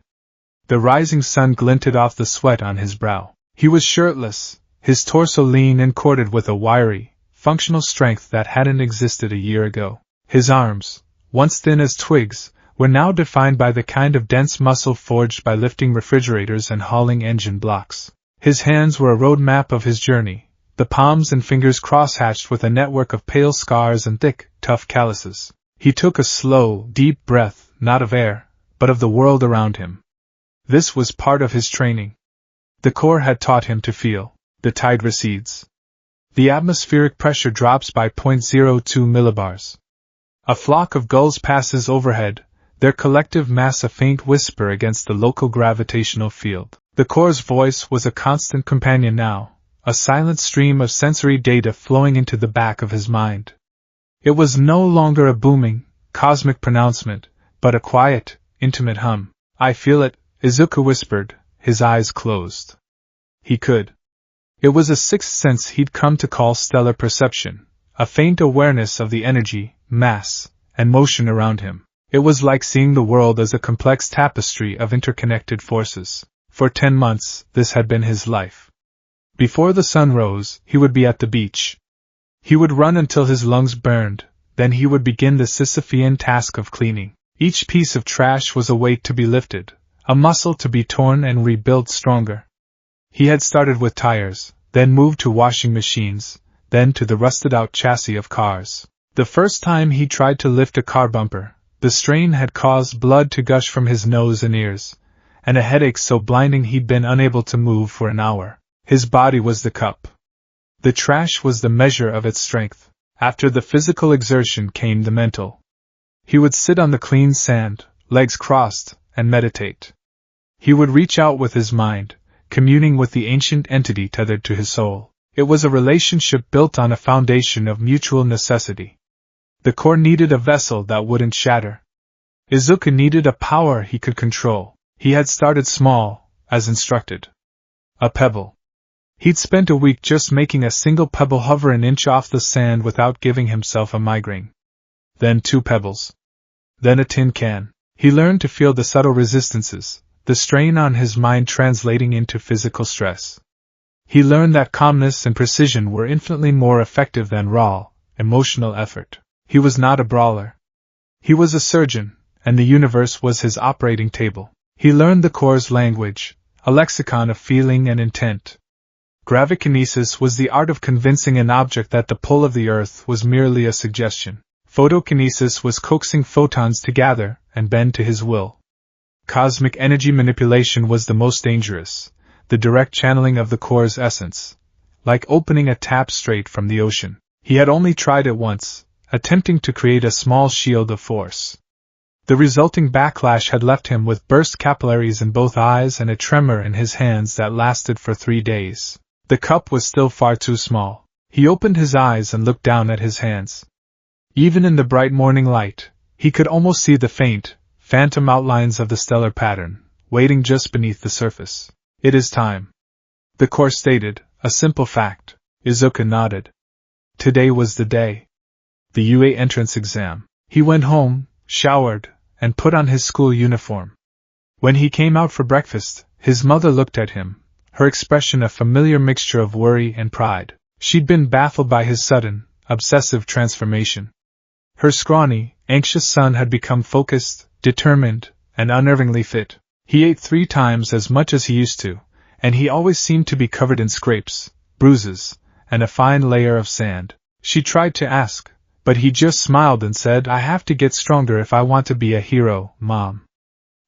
The rising sun glinted off the sweat on his brow. He was shirtless, his torso lean and corded with a wiry, functional strength that hadn't existed a year ago. His arms, once thin as twigs, were now defined by the kind of dense muscle forged by lifting refrigerators and hauling engine blocks. His hands were a road map of his journey, the palms and fingers cross-hatched with a network of pale scars and thick, tough calluses. He took a slow, deep breath, not of air, but of the world around him. This was part of his training. The core had taught him to feel. The tide recedes. The atmospheric pressure drops by 0.02 millibars. A flock of gulls passes overhead, their collective mass a faint whisper against the local gravitational field. The core's voice was a constant companion now, a silent stream of sensory data flowing into the back of his mind. It was no longer a booming, cosmic pronouncement, but a quiet, intimate hum. I feel it, Izuku whispered, his eyes closed. He could. It was a sixth sense he'd come to call stellar perception, a faint awareness of the energy, mass, and motion around him. It was like seeing the world as a complex tapestry of interconnected forces. For 10 months, this had been his life. Before the sun rose, he would be at the beach. He would run until his lungs burned, then he would begin the Sisyphean task of cleaning. Each piece of trash was a weight to be lifted, a muscle to be torn and rebuilt stronger. He had started with tires, then moved to washing machines, then to the rusted-out chassis of cars. The first time he tried to lift a car bumper, the strain had caused blood to gush from his nose and ears, and a headache so blinding he'd been unable to move for an hour. His body was the cup. The trash was the measure of its strength. After the physical exertion came the mental. He would sit on the clean sand, legs crossed, and meditate. He would reach out with his mind, communing with the ancient entity tethered to his soul. It was a relationship built on a foundation of mutual necessity. The core needed a vessel that wouldn't shatter. Izuku needed a power he could control. He had started small, as instructed. A pebble. He'd spent a week just making a single pebble hover an inch off the sand without giving himself a migraine. Then 2 pebbles. Then a tin can. He learned to feel the subtle resistances, the strain on his mind translating into physical stress. He learned that calmness and precision were infinitely more effective than raw, emotional effort. He was not a brawler. He was a surgeon, and the universe was his operating table. He learned the core's language, a lexicon of feeling and intent. Gravikinesis was the art of convincing an object that the pull of the earth was merely a suggestion. Photokinesis was coaxing photons to gather and bend to his will. Cosmic energy manipulation was the most dangerous, the direct channeling of the core's essence, like opening a tap straight from the ocean. He had only tried it once, attempting to create a small shield of force. The resulting backlash had left him with burst capillaries in both eyes and a tremor in his hands that lasted for 3 days. The cup was still far too small. He opened his eyes and looked down at his hands. Even in the bright morning light, he could almost see the faint, phantom outlines of the stellar pattern, waiting just beneath the surface. It is time. The core stated, a simple fact. Izuku nodded. Today was the day. The UA entrance exam. He went home, showered, and put on his school uniform. When he came out for breakfast, his mother looked at him, her expression a familiar mixture of worry and pride. She'd been baffled by his sudden, obsessive transformation. Her scrawny, anxious son had become focused, determined, and unnervingly fit. He ate 3 times as much as he used to, and he always seemed to be covered in scrapes, bruises, and a fine layer of sand. She tried to ask, but he just smiled and said, "I have to get stronger if I want to be a hero, Mom."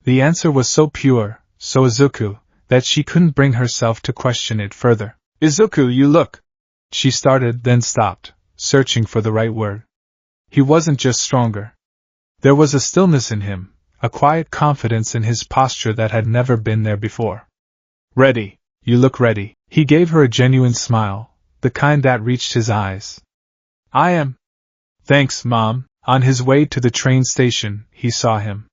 The answer was so pure, so Izuku, that she couldn't bring herself to question it further. "Izuku, you look..." She started, then stopped, searching for the right word. He wasn't just stronger. There was a stillness in him, a quiet confidence in his posture that had never been there before. "Ready. You look ready." He gave her a genuine smile, the kind that reached his eyes. "I am." "Thanks, Mom." On his way to the train station, he saw him.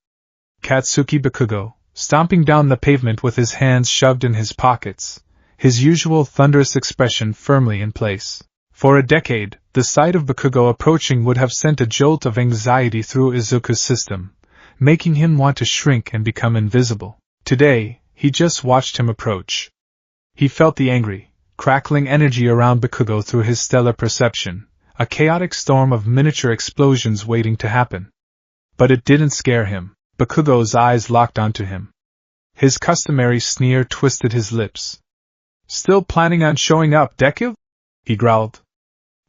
Katsuki Bakugo, stomping down the pavement with his hands shoved in his pockets, his usual thunderous expression firmly in place. For a decade, the sight of Bakugo approaching would have sent a jolt of anxiety through Izuku's system, making him want to shrink and become invisible. Today, he just watched him approach. He felt the angry, crackling energy around Bakugo through his stellar perception, a chaotic storm of miniature explosions waiting to happen. But it didn't scare him. Bakugo's eyes locked onto him. His customary sneer twisted his lips. "Still planning on showing up, Deku?" he growled.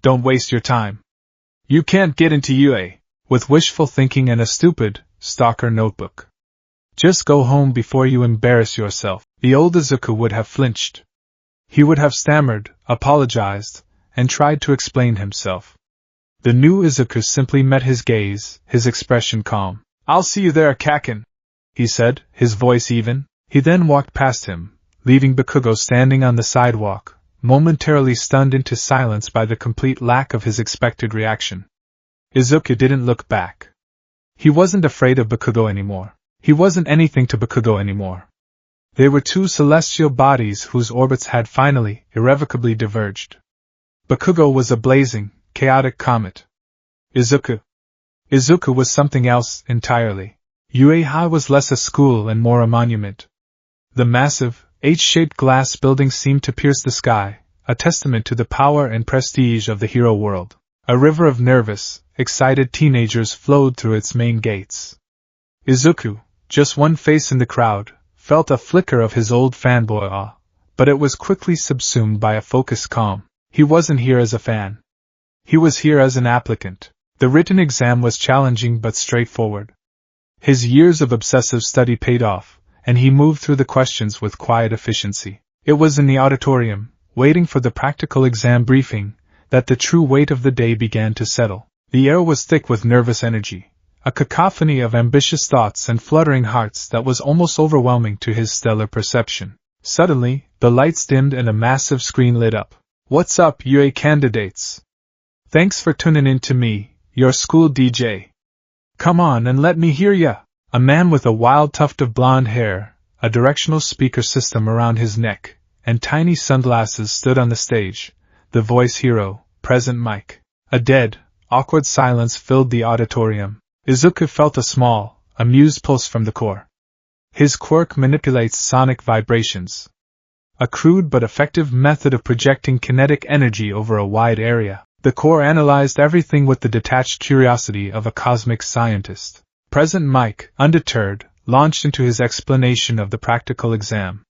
"Don't waste your time. You can't get into UA with wishful thinking and a stupid, stalker notebook. Just go home before you embarrass yourself." The old Izuku would have flinched. He would have stammered, apologized, and tried to explain himself. The new Izuku simply met his gaze, his expression calm. "I'll see you there, Kaken," he said, his voice even. He then walked past him, leaving Bakugo standing on the sidewalk, momentarily stunned into silence by the complete lack of his expected reaction. Izuku didn't look back. He wasn't afraid of Bakugo anymore. He wasn't anything to Bakugo anymore. They were 2 celestial bodies whose orbits had finally, irrevocably diverged. Bakugo was a blazing, chaotic comet. Izuku was something else entirely. UA was less a school and more a monument. The massive, H-shaped glass building seemed to pierce the sky, a testament to the power and prestige of the hero world. A river of nervous, excited teenagers flowed through its main gates. Izuku, just one face in the crowd, felt a flicker of his old fanboy awe, but it was quickly subsumed by a focused calm. He wasn't here as a fan. He was here as an applicant. The written exam was challenging but straightforward. His years of obsessive study paid off, and he moved through the questions with quiet efficiency. It was in the auditorium, waiting for the practical exam briefing, that the true weight of the day began to settle. The air was thick with nervous energy, a cacophony of ambitious thoughts and fluttering hearts that was almost overwhelming to his stellar perception. Suddenly, the lights dimmed and a massive screen lit up. "What's up, UA candidates? Thanks for tuning in to me, your school DJ. Come on and let me hear ya." A man with a wild tuft of blonde hair, a directional speaker system around his neck, and tiny sunglasses stood on the stage, the voice hero, Present Mike. A dead, awkward silence filled the auditorium. Izuku felt a small, amused pulse from the core. His quirk manipulates sonic vibrations. A crude but effective method of projecting kinetic energy over a wide area. The core analyzed everything with the detached curiosity of a cosmic scientist. Present Mike, undeterred, launched into his explanation of the practical exam.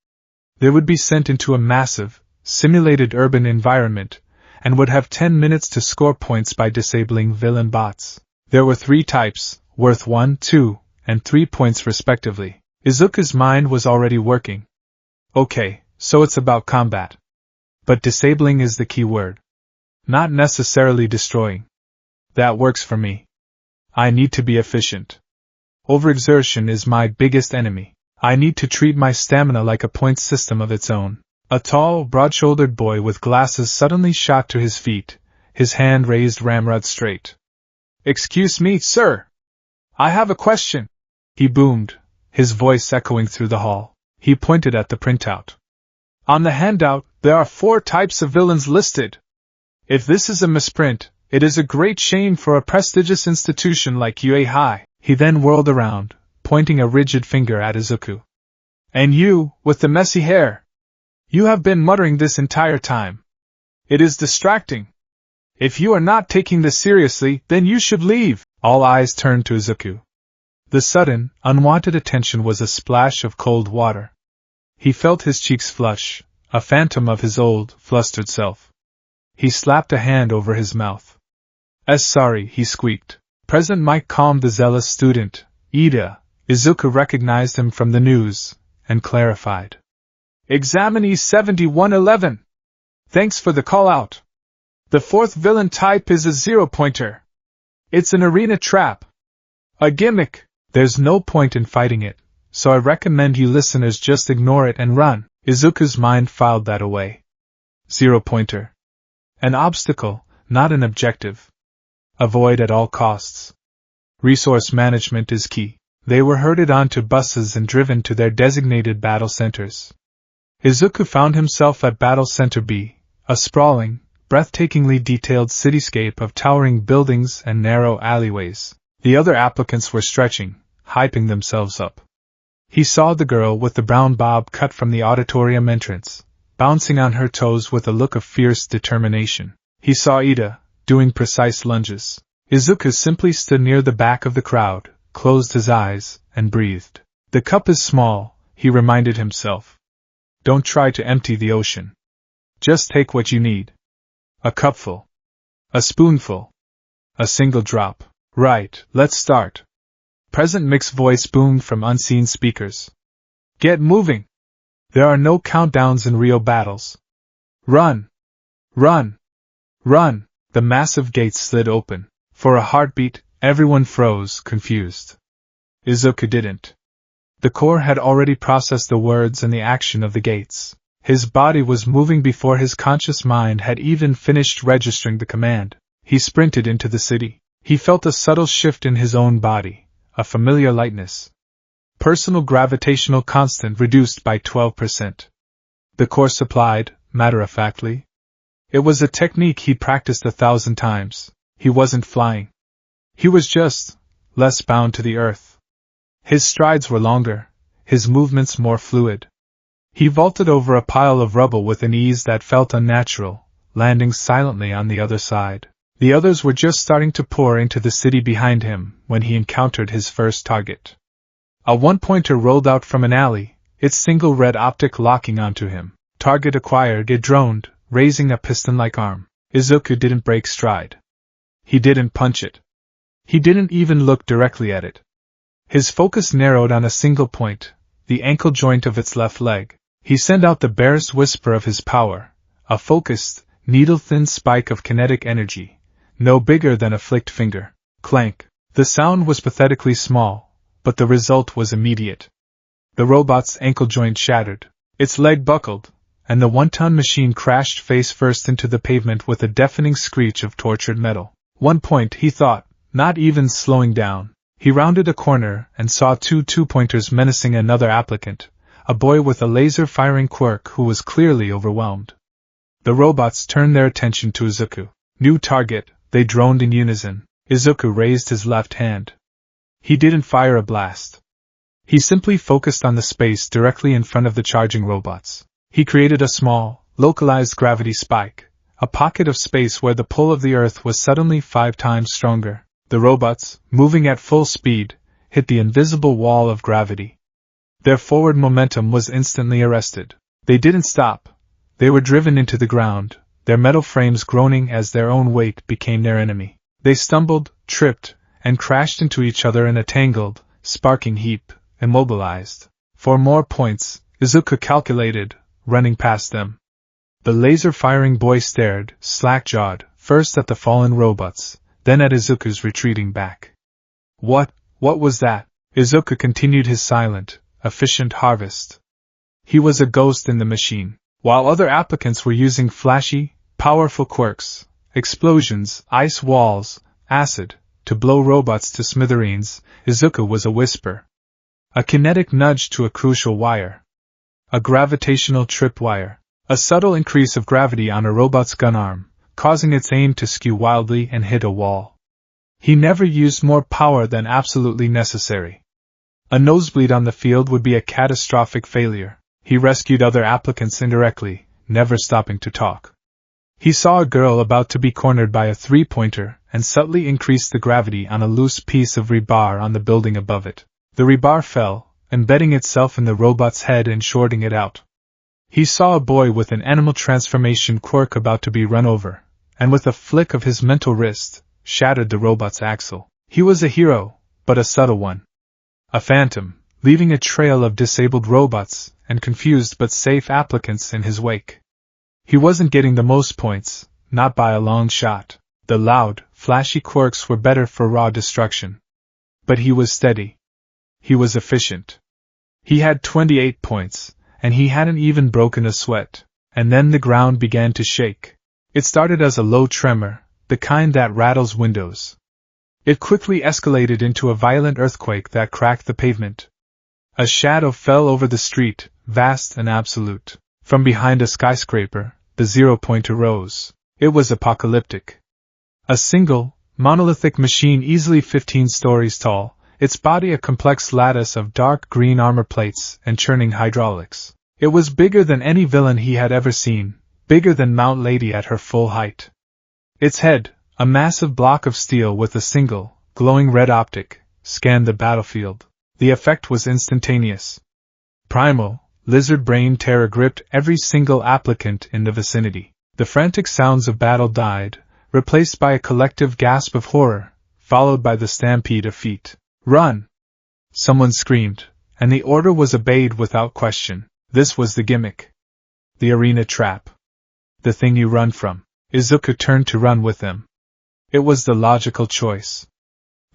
They would be sent into a massive, simulated urban environment, and would have 10 minutes to score points by disabling villain bots. There were 3 types, worth 1, 2, and 3 points respectively. Izuku's mind was already working. Okay, so it's about combat. But disabling is the key word. Not necessarily destroying. That works for me. I need to be efficient. Overexertion is my biggest enemy. I need to treat my stamina like a point system of its own. A tall, broad-shouldered boy with glasses suddenly shot to his feet, his hand raised ramrod straight. "Excuse me, sir. I have a question," he boomed, his voice echoing through the hall. He pointed at the printout. "On the handout, there are 4 types of villains listed. If this is a misprint, it is a great shame for a prestigious institution like UA High." He then whirled around, pointing a rigid finger at Izuku. "And you, with the messy hair. You have been muttering this entire time. It is distracting. If you are not taking this seriously, then you should leave." All eyes turned to Izuku. The sudden, unwanted attention was a splash of cold water. He felt his cheeks flush, a phantom of his old, flustered self. He slapped a hand over his mouth. Sorry," he squeaked. Present Mike calmed the zealous student, Ida. Izuku recognized him from the news, and clarified. "Examinee 7111. Thanks for the call-out. The 4th villain type is a 0-pointer. It's an arena trap. A gimmick. There's no point in fighting it, so I recommend you listeners just ignore it and run." Izuku's mind filed that away. 0-pointer. An obstacle, not an objective. Avoid at all costs. Resource management is key. They were herded onto buses and driven to their designated battle centers. Izuku found himself at Battle Center B, a sprawling, breathtakingly detailed cityscape of towering buildings and narrow alleyways. The other applicants were stretching, hyping themselves up. He saw the girl with the brown bob cut from the auditorium entrance, bouncing on her toes with a look of fierce determination. He saw Ida, doing precise lunges. Izuku simply stood near the back of the crowd, closed his eyes, and breathed. The cup is small, he reminded himself. Don't try to empty the ocean. Just take what you need. A cupful. A spoonful. A single drop. Right, let's start. Present Mick's voice boomed from unseen speakers. Get moving. There are no countdowns in Rio battles. Run. Run. Run. The massive gates slid open. For a heartbeat, everyone froze, confused. Izuku didn't. The core had already processed the words and the action of the gates. His body was moving before his conscious mind had even finished registering the command. He sprinted into the city. He felt a subtle shift in his own body, a familiar lightness. Personal gravitational constant reduced by 12%. The core supplied, matter-of-factly. It was a technique he'd practiced 1,000 times. He wasn't flying. He was just less bound to the earth. His strides were longer, his movements more fluid. He vaulted over a pile of rubble with an ease that felt unnatural, landing silently on the other side. The others were just starting to pour into the city behind him when he encountered his first target. A one-pointer rolled out from an alley, its single red optic locking onto him. Target acquired, it droned, raising a piston-like arm. Izuku didn't break stride. He didn't punch it. He didn't even look directly at it. His focus narrowed on a single point, the ankle joint of its left leg. He sent out the barest whisper of his power, a focused, needle-thin spike of kinetic energy, no bigger than a flicked finger. Clank. The sound was pathetically small, but the result was immediate. The robot's ankle joint shattered, its leg buckled, and the one-ton machine crashed face-first into the pavement with a deafening screech of tortured metal. 1 point, he thought, not even slowing down. He rounded a corner and saw two-pointers menacing another applicant, a boy with a laser-firing quirk who was clearly overwhelmed. The robots turned their attention to Izuku. New target, they droned in unison. Izuku raised his left hand. He didn't fire a blast. He simply focused on the space directly in front of the charging robots. He created a small, localized gravity spike, a pocket of space where the pull of the Earth was suddenly 5 times stronger. The robots, moving at full speed, hit the invisible wall of gravity. Their forward momentum was instantly arrested. They didn't stop. They were driven into the ground, their metal frames groaning as their own weight became their enemy. They stumbled, tripped, and crashed into each other in a tangled, sparking heap, immobilized. 4 more points, Izuku calculated, running past them. The laser-firing boy stared, slack-jawed, first at the fallen robots, then at Izuku's retreating back. What was that? Izuku continued his silent, efficient harvest. He was a ghost in the machine. While other applicants were using flashy, powerful quirks, explosions, ice walls, acid, to blow robots to smithereens, Izuku was a whisper. A kinetic nudge to a crucial wire. A gravitational tripwire. A subtle increase of gravity on a robot's gun arm, causing its aim to skew wildly and hit a wall. He never used more power than absolutely necessary. A nosebleed on the field would be a catastrophic failure. He rescued other applicants indirectly, never stopping to talk. He saw a girl about to be cornered by a 3-pointer and subtly increased the gravity on a loose piece of rebar on the building above it. The rebar fell, embedding itself in the robot's head and shorting it out. He saw a boy with an animal transformation quirk about to be run over, and with a flick of his mental wrist, shattered the robot's axle. He was a hero, but a subtle one. A phantom, leaving a trail of disabled robots and confused but safe applicants in his wake. He wasn't getting the most points, not by a long shot. The loud, flashy quirks were better for raw destruction. But he was steady. He was efficient. He had 28 points, and he hadn't even broken a sweat. And then the ground began to shake. It started as a low tremor, the kind that rattles windows. It quickly escalated into a violent earthquake that cracked the pavement. A shadow fell over the street, vast and absolute. From behind a skyscraper, the 0-pointer rose. It was apocalyptic. A single, monolithic machine easily 15 stories tall, its body a complex lattice of dark green armor plates and churning hydraulics. It was bigger than any villain he had ever seen, bigger than Mount Lady at her full height. Its head, a massive block of steel with a single, glowing red optic, scanned the battlefield. The effect was instantaneous. Primal, lizard-brain terror gripped every single applicant in the vicinity. The frantic sounds of battle died, replaced by a collective gasp of horror, followed by the stampede of feet. "Run!" Someone screamed, and the order was obeyed without question. This was the gimmick. The arena trap. The thing you run from. Izuku turned to run with them. It was the logical choice.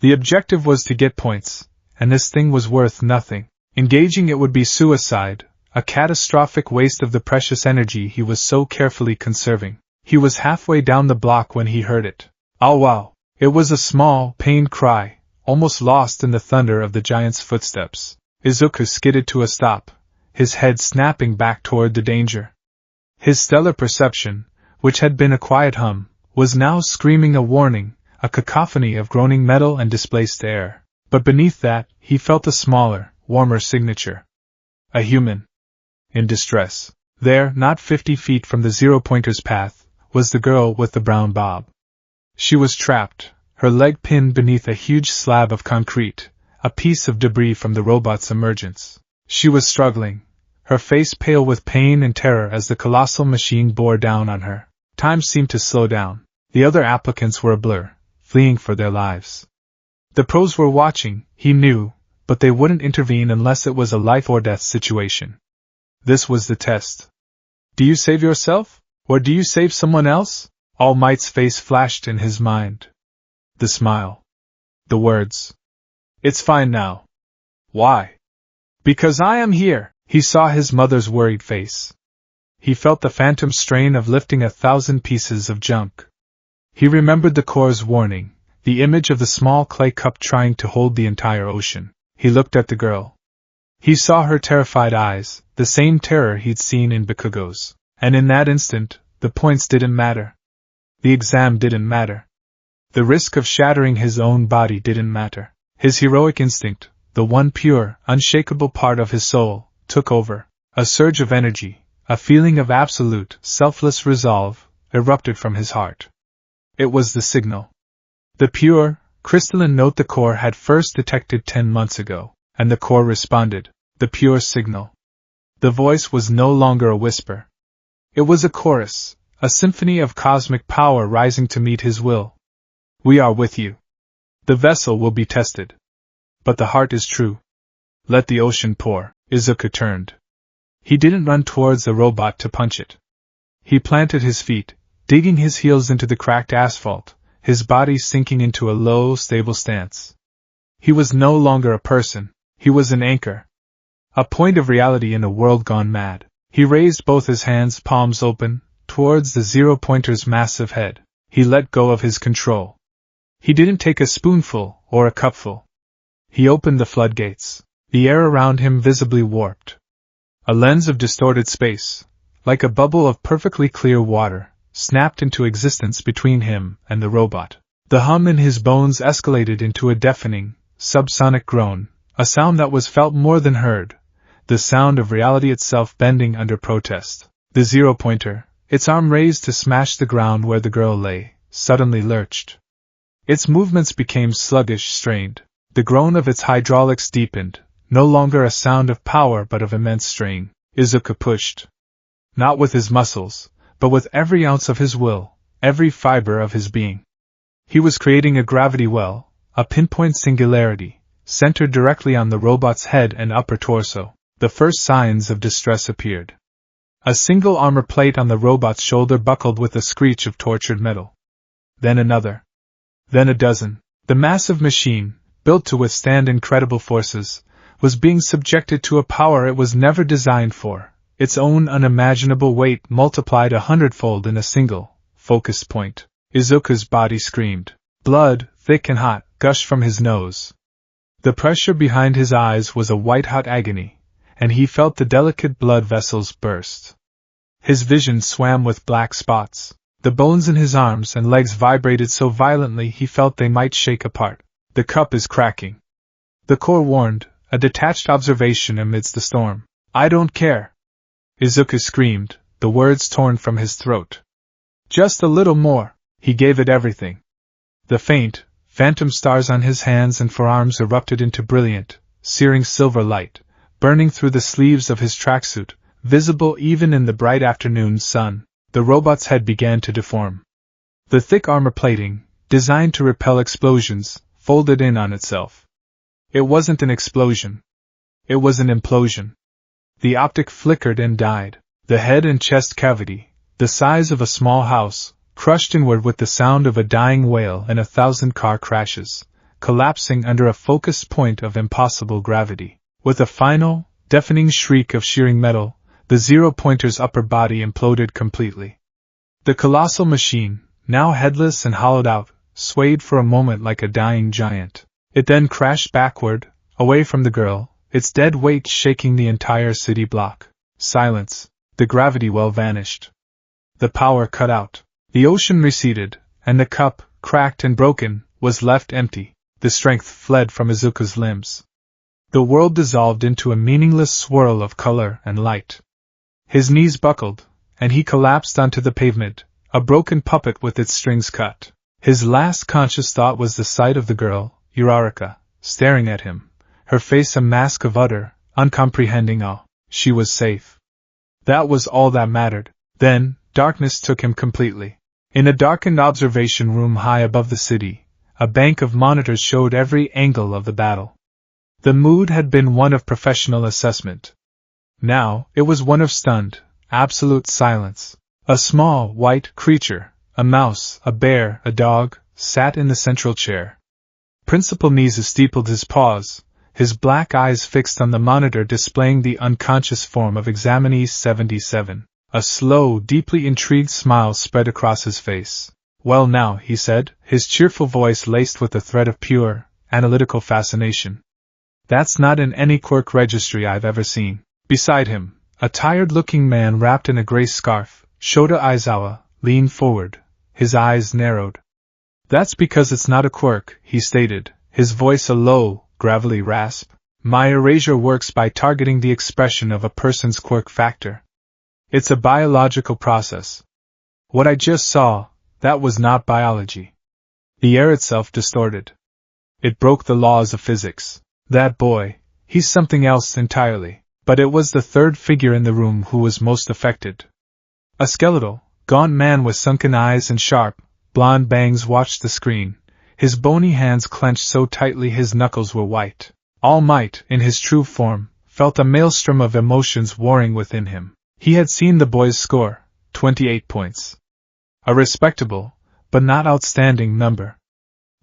The objective was to get points, and this thing was worth nothing. Engaging it would be suicide, a catastrophic waste of the precious energy he was so carefully conserving. He was halfway down the block when he heard it. "Oh wow!" It was a small, pained cry, almost lost in the thunder of the giant's footsteps. Izuku skidded to a stop, his head snapping back toward the danger. His stellar perception, which had been a quiet hum, was now screaming a warning, a cacophony of groaning metal and displaced air. But beneath that, he felt a smaller, warmer signature. A human. In distress. There, not 50 feet from the 0-pointer's path, was the girl with the brown bob. She was trapped, her leg pinned beneath a huge slab of concrete, a piece of debris from the robot's emergence. She was struggling, her face pale with pain and terror as the colossal machine bore down on her. Time seemed to slow down. The other applicants were a blur, fleeing for their lives. The pros were watching, he knew, but they wouldn't intervene unless it was a life-or-death situation. This was the test. Do you save yourself, or do you save someone else? All Might's face flashed in his mind. The smile. The words. It's fine now. Why? Because I am here. He saw his mother's worried face. He felt the phantom strain of lifting 1,000 pieces of junk. He remembered the Corps' warning, the image of the small clay cup trying to hold the entire ocean. He looked at the girl. He saw her terrified eyes, the same terror he'd seen in Bakugo's. And in that instant, the points didn't matter. The exam didn't matter. The risk of shattering his own body didn't matter. His heroic instinct, the one pure, unshakable part of his soul, took over. A surge of energy, a feeling of absolute, selfless resolve, erupted from his heart. It was the signal. The pure, crystalline note the Corps had first detected 10 months ago, and the Corps responded, the pure signal. The voice was no longer a whisper. It was a chorus, a symphony of cosmic power rising to meet his will. We are with you. The vessel will be tested. But the heart is true. Let the ocean pour. Izuku turned. He didn't run towards the robot to punch it. He planted his feet, digging his heels into the cracked asphalt, his body sinking into a low, stable stance. He was no longer a person, he was an anchor. A point of reality in a world gone mad. He raised both his hands, palms open, towards the zero-pointer's massive head. He let go of his control. He didn't take a spoonful or a cupful. He opened the floodgates. The air around him visibly warped. A lens of distorted space, like a bubble of perfectly clear water, snapped into existence between him and the robot. The hum in his bones escalated into a deafening, subsonic groan, a sound that was felt more than heard, the sound of reality itself bending under protest. The zero-pointer, its arm raised to smash the ground where the girl lay, suddenly lurched. Its movements became sluggish, strained. The groan of its hydraulics deepened, no longer a sound of power but of immense strain. Izuku pushed. Not with his muscles, but with every ounce of his will, every fiber of his being. He was creating a gravity well, a pinpoint singularity, centered directly on the robot's head and upper torso. The first signs of distress appeared. A single armor plate on the robot's shoulder buckled with a screech of tortured metal. Then another. Then a dozen. The massive machine, built to withstand incredible forces, was being subjected to a power it was never designed for, its own unimaginable weight multiplied 100-fold in a single, focused point. Izuku's body screamed. Blood, thick and hot, gushed from his nose. The pressure behind his eyes was a white-hot agony, and he felt the delicate blood vessels burst. His vision swam with black spots. The bones in his arms and legs vibrated so violently he felt they might shake apart. The cup is cracking. The Corps warned, a detached observation amidst the storm. I don't care. Izuku screamed, the words torn from his throat. Just a little more. He gave it everything. The faint, phantom stars on his hands and forearms erupted into brilliant, searing silver light, burning through the sleeves of his tracksuit, visible even in the bright afternoon sun. The robot's head began to deform. The thick armor plating, designed to repel explosions, folded in on itself. It wasn't an explosion. It was an implosion. The optic flickered and died. The head and chest cavity, the size of a small house, crushed inward with the sound of a dying whale and 1,000 car crashes, collapsing under a focused point of impossible gravity. With a final, deafening shriek of shearing metal, the zero-pointer's upper body imploded completely. The colossal machine, now headless and hollowed out, swayed for a moment like a dying giant. It then crashed backward, away from the girl, its dead weight shaking the entire city block. Silence. The gravity well vanished. The power cut out. The ocean receded, and the cup, cracked and broken, was left empty. The strength fled from Izuku's limbs. The world dissolved into a meaningless swirl of color and light. His knees buckled, and he collapsed onto the pavement, a broken puppet with its strings cut. His last conscious thought was the sight of the girl, Uraraka, staring at him, her face a mask of utter, uncomprehending awe. she was safe. That was all that mattered. Then, darkness took him completely. In a darkened observation room high above the city, a bank of monitors showed every angle of the battle. The mood had been one of professional assessment. Now, it was one of stunned, absolute silence. A small, white creature, a mouse, a bear, a dog, sat in the central chair. Principal Niza steepled his paws, his black eyes fixed on the monitor displaying the unconscious form of examinee 77. A slow, deeply intrigued smile spread across his face. Well now, he said, his cheerful voice laced with a thread of pure, analytical fascination. That's not in any quirk registry I've ever seen. Beside him, a tired-looking man wrapped in a gray scarf, Shota Aizawa, leaned forward, his eyes narrowed. That's because it's not a quirk, he stated, his voice a low, gravelly rasp. My erasure works by targeting the expression of a person's quirk factor. It's a biological process. What I just saw, that was not biology. The air itself distorted. It broke the laws of physics. That boy, he's something else entirely. But it was the third figure in the room who was most affected. A skeletal, gaunt man with sunken eyes and sharp, blonde bangs watched the screen, his bony hands clenched so tightly his knuckles were white. All Might, in his true form, felt a maelstrom of emotions warring within him. He had seen the boy's score, 28 points. A respectable, but not outstanding number.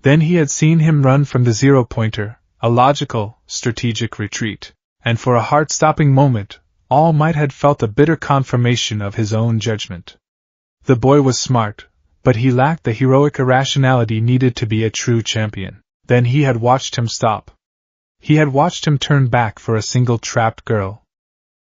Then he had seen him run from the zero-pointer, a logical, strategic retreat. And for a heart-stopping moment, All Might had felt a bitter confirmation of his own judgment. The boy was smart, but he lacked the heroic irrationality needed to be a true champion. Then he had watched him stop. He had watched him turn back for a single trapped girl.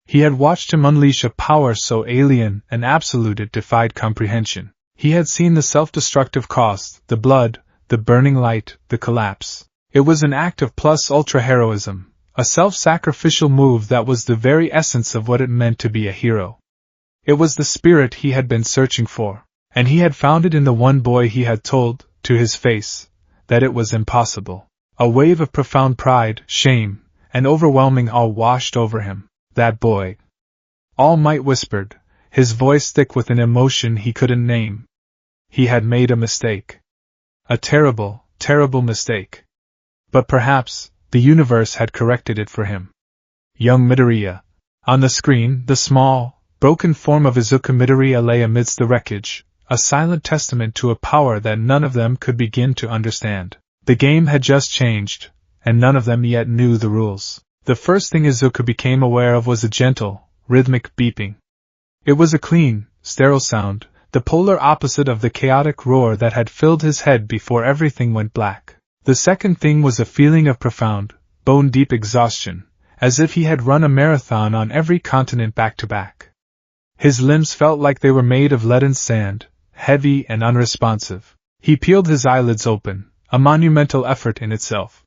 He had watched him unleash a power so alien and absolute it defied comprehension. He had seen the self-destructive cost, the blood, the burning light, the collapse. It was an act of plus ultra heroism. A self-sacrificial move that was the very essence of what it meant to be a hero. It was the spirit he had been searching for, and he had found it in the one boy he had told, to his face, that it was impossible. A wave of profound pride, shame, and overwhelming awe washed over him. That boy. All Might whispered, his voice thick with an emotion he couldn't name. He had made a mistake. A terrible, terrible mistake. But perhaps the universe had corrected it for him. Young Midoriya. On the screen, the small, broken form of Izuku Midoriya lay amidst the wreckage, a silent testament to a power that none of them could begin to understand. The game had just changed, and none of them yet knew the rules. The first thing Izuku became aware of was a gentle, rhythmic beeping. It was a clean, sterile sound, the polar opposite of the chaotic roar that had filled his head before everything went black. The second thing was a feeling of profound, bone-deep exhaustion, as if he had run a marathon on every continent back-to-back. His limbs felt like they were made of leaden sand, heavy and unresponsive. He peeled his eyelids open, a monumental effort in itself.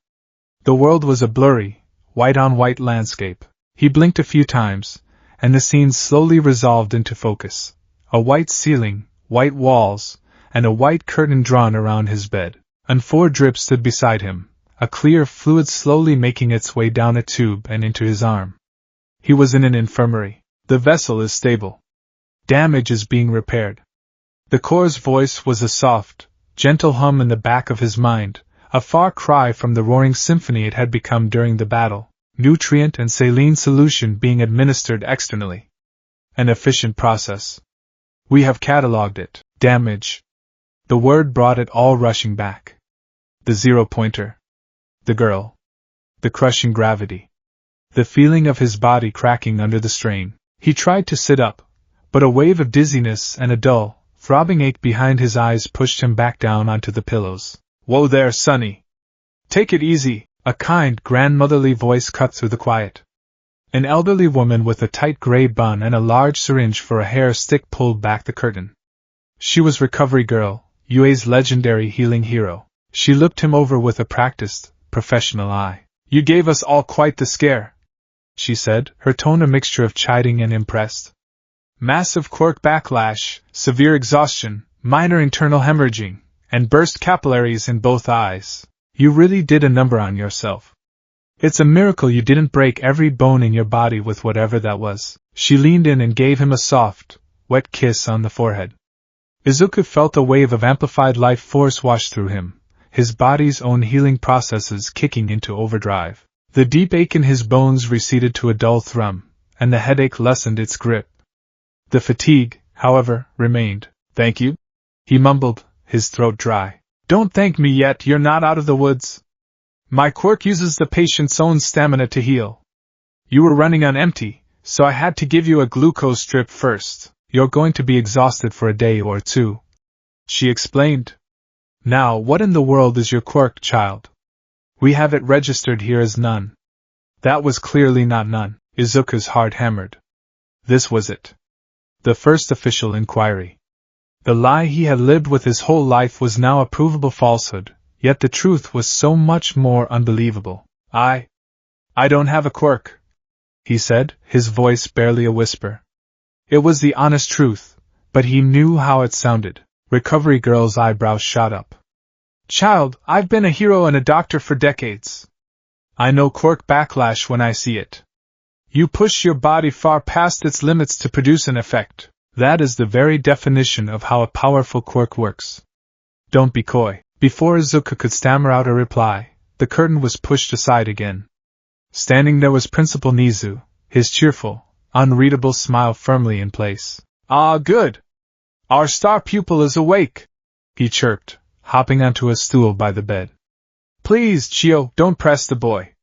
The world was a blurry, white-on-white landscape. He blinked a few times, and the scene slowly resolved into focus. A white ceiling, white walls, and a white curtain drawn around his bed. And 4 drips stood beside him, a clear fluid slowly making its way down a tube and into his arm. He was in an infirmary. The vessel is stable. Damage is being repaired. The core's voice was a soft, gentle hum in the back of his mind, a far cry from the roaring symphony it had become during the battle, nutrient and saline solution being administered externally. An efficient process. We have catalogued it. Damage. The word brought it all rushing back. The zero-pointer. The girl. The crushing gravity. The feeling of his body cracking under the strain. He tried to sit up, but a wave of dizziness and a dull, throbbing ache behind his eyes pushed him back down onto the pillows. Whoa there, Sonny! Take it easy, a kind, grandmotherly voice cut through the quiet. An elderly woman with a tight gray bun and a large syringe for a hair stick pulled back the curtain. She was Recovery Girl, UA's legendary healing hero. She looked him over with a practiced, professional eye. You gave us all quite the scare, she said, her tone a mixture of chiding and impressed. Massive quirk backlash, severe exhaustion, minor internal hemorrhaging, and burst capillaries in both eyes. You really did a number on yourself. It's a miracle you didn't break every bone in your body with whatever that was. She leaned in and gave him a soft, wet kiss on the forehead. Izuku felt a wave of amplified life force wash through him, his body's own healing processes kicking into overdrive. The deep ache in his bones receded to a dull thrum, and the headache lessened its grip. The fatigue, however, remained. "Thank you," he mumbled, his throat dry. "Don't thank me yet, you're not out of the woods. My quirk uses the patient's own stamina to heal. You were running on empty, so I had to give you a glucose drip first. You're going to be exhausted for a day or two," she explained. "Now, what in the world is your quirk, child? We have it registered here as none." That was clearly not none. Izuku's heart hammered. This was it. The first official inquiry. The lie he had lived with his whole life was now a provable falsehood, yet the truth was so much more unbelievable. I don't have a quirk," he said, his voice barely a whisper. It was the honest truth, but he knew how it sounded. Recovery Girl's eyebrows shot up. "Child, I've been a hero and a doctor for decades. I know quirk backlash when I see it. You push your body far past its limits to produce an effect. That is the very definition of how a powerful quirk works. Don't be coy." Before Izuku could stammer out a reply, the curtain was pushed aside again. Standing there was Principal Nizu, his cheerful, unreadable smile firmly in place. "Ah, good! Our star pupil is awake," he chirped, hopping onto a stool by the bed. "Please, Chio, don't press the boy.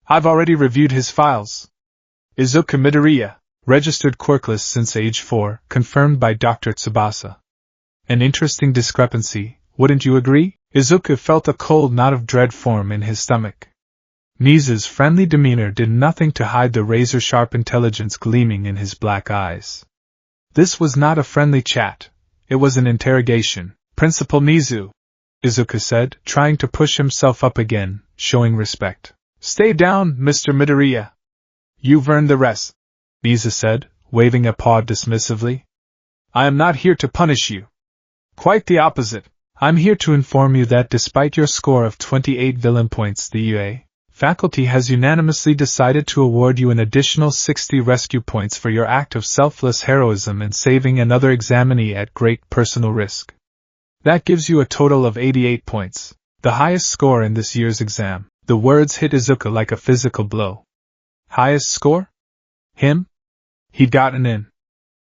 I've already reviewed his files. Izuku Midoriya, registered quirkless since age 4, confirmed by Dr. Tsubasa. An interesting discrepancy, wouldn't you agree?" Izuku felt a cold knot of dread form in his stomach. Nizu's friendly demeanor did nothing to hide the razor-sharp intelligence gleaming in his black eyes. This was not a friendly chat, it was an interrogation. "Principal Nizu," Izuku said, trying to push himself up again, showing respect. "Stay down, Mr. Midoriya. You've earned the rest," Nizu said, waving a paw dismissively. "I am not here to punish you. Quite the opposite. I'm here to inform you that despite your score of 28 villain points, the UA faculty has unanimously decided to award you an additional 60 rescue points for your act of selfless heroism in saving another examinee at great personal risk. That gives you a total of 88 points, the highest score in this year's exam." The words hit Izuku like a physical blow. Highest score? Him? He'd gotten in.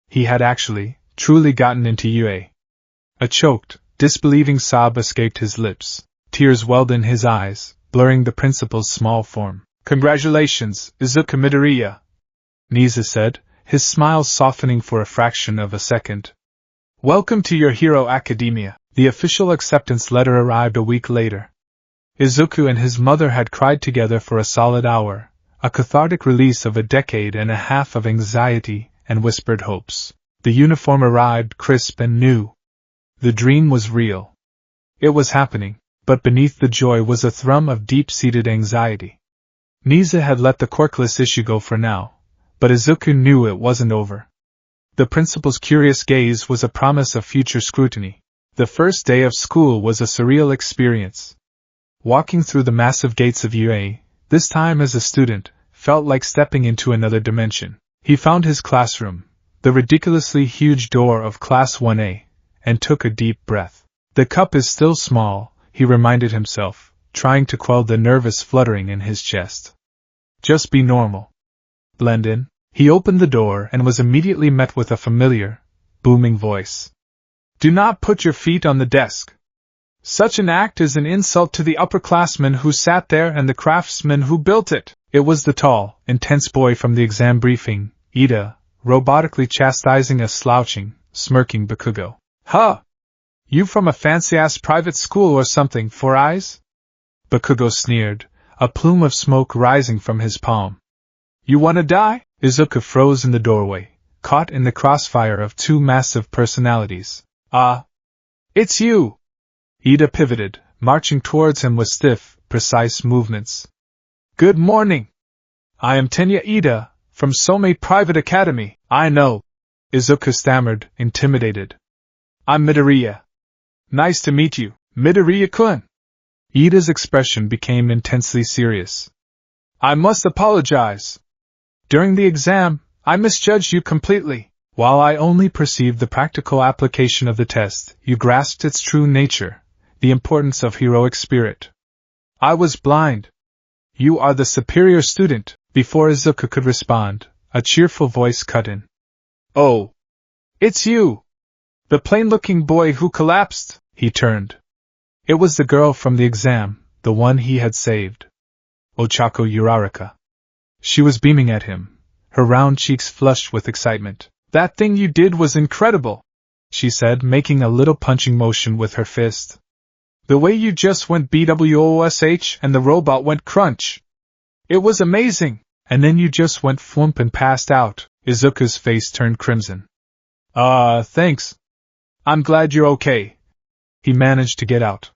He had actually, truly gotten into UA. A choked, disbelieving sob escaped his lips. Tears welled in his eyes, blurring the principal's small form. "Congratulations, Izuku Midoriya," Nizu said, his smile softening for a fraction of a second. "Welcome to your Hero Academia." The official acceptance letter arrived a week later. Izuku and his mother had cried together for a solid hour, a cathartic release of a decade and a half of anxiety and whispered hopes. The uniform arrived crisp and new. The dream was real. It was happening, but beneath the joy was a thrum of deep-seated anxiety. Nizu had let the quirkless issue go for now, but Izuku knew it wasn't over. The principal's curious gaze was a promise of future scrutiny. The first day of school was a surreal experience. Walking through the massive gates of UA, this time as a student, felt like stepping into another dimension. He found his classroom, the ridiculously huge door of Class 1A, and took a deep breath. The cup is still small, he reminded himself, trying to quell the nervous fluttering in his chest. Just be normal. Blend in. He opened the door and was immediately met with a familiar, booming voice. "Do not put your feet on the desk. Such an act is an insult to the upperclassmen who sat there and the craftsmen who built it." It was the tall, intense boy from the exam briefing, Ida, robotically chastising a slouching, smirking Bakugo. "Huh! You from a fancy-ass private school or something, Four Eyes?" Bakugo sneered, a plume of smoke rising from his palm. "You wanna die?" Izuku froze in the doorway, caught in the crossfire of two massive personalities. It's you!" Ida pivoted, marching towards him with stiff, precise movements. "Good morning. I am Tenya Ida, from Somei Private Academy." "I know," Izuku stammered, intimidated. "I'm Midoriya. Nice to meet you, Midoriya-kun." Ida's expression became intensely serious. I must apologize. During the exam, I misjudged you completely. While I only perceived the practical application of the test, you grasped its true nature, the importance of heroic spirit. I was blind. You are the superior student. Before Izuku could respond, a cheerful voice cut in. Oh! It's you! The plain-looking boy who collapsed. He turned. It was the girl from the exam, the one he had saved. Ochako Uraraka. She was beaming at him, her round cheeks flushed with excitement. That thing you did was incredible, she said, making a little punching motion with her fist. The way you just went BWOSH and the robot went crunch. It was amazing, and then you just went flump and passed out. Izuku's face turned crimson. Thanks. I'm glad you're okay. He managed to get out.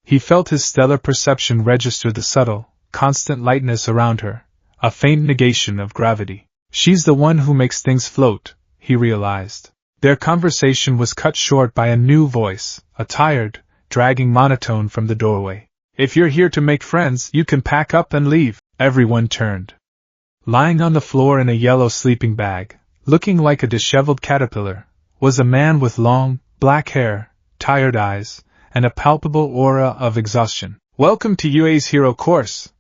He felt his stellar perception register the subtle, constant lightness around her, a faint negation of gravity. She's the one who makes things float, he realized. Their conversation was cut short by a new voice, a tired, dragging monotone from the doorway. If you're here to make friends, you can pack up and leave. Everyone turned. Lying on the floor in a yellow sleeping bag, looking like a disheveled caterpillar, was a man with long, black hair, tired eyes, and a palpable aura of exhaustion. Welcome to UA's hero course,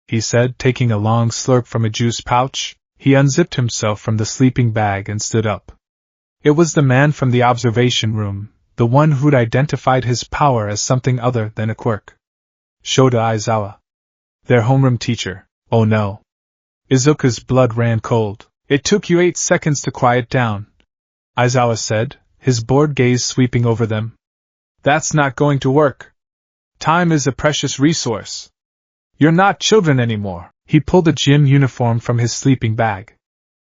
he said, taking a long slurp from a juice pouch. He unzipped himself from the sleeping bag and stood up. It was the man from the observation room, the one who'd identified his power as something other than a quirk. Shota Aizawa. Their homeroom teacher. Oh no. Izuku's blood ran cold. It took you 8 seconds to quiet down, Aizawa said, his bored gaze sweeping over them. That's not going to work. Time is a precious resource. You're not children anymore. He pulled a gym uniform from his sleeping bag.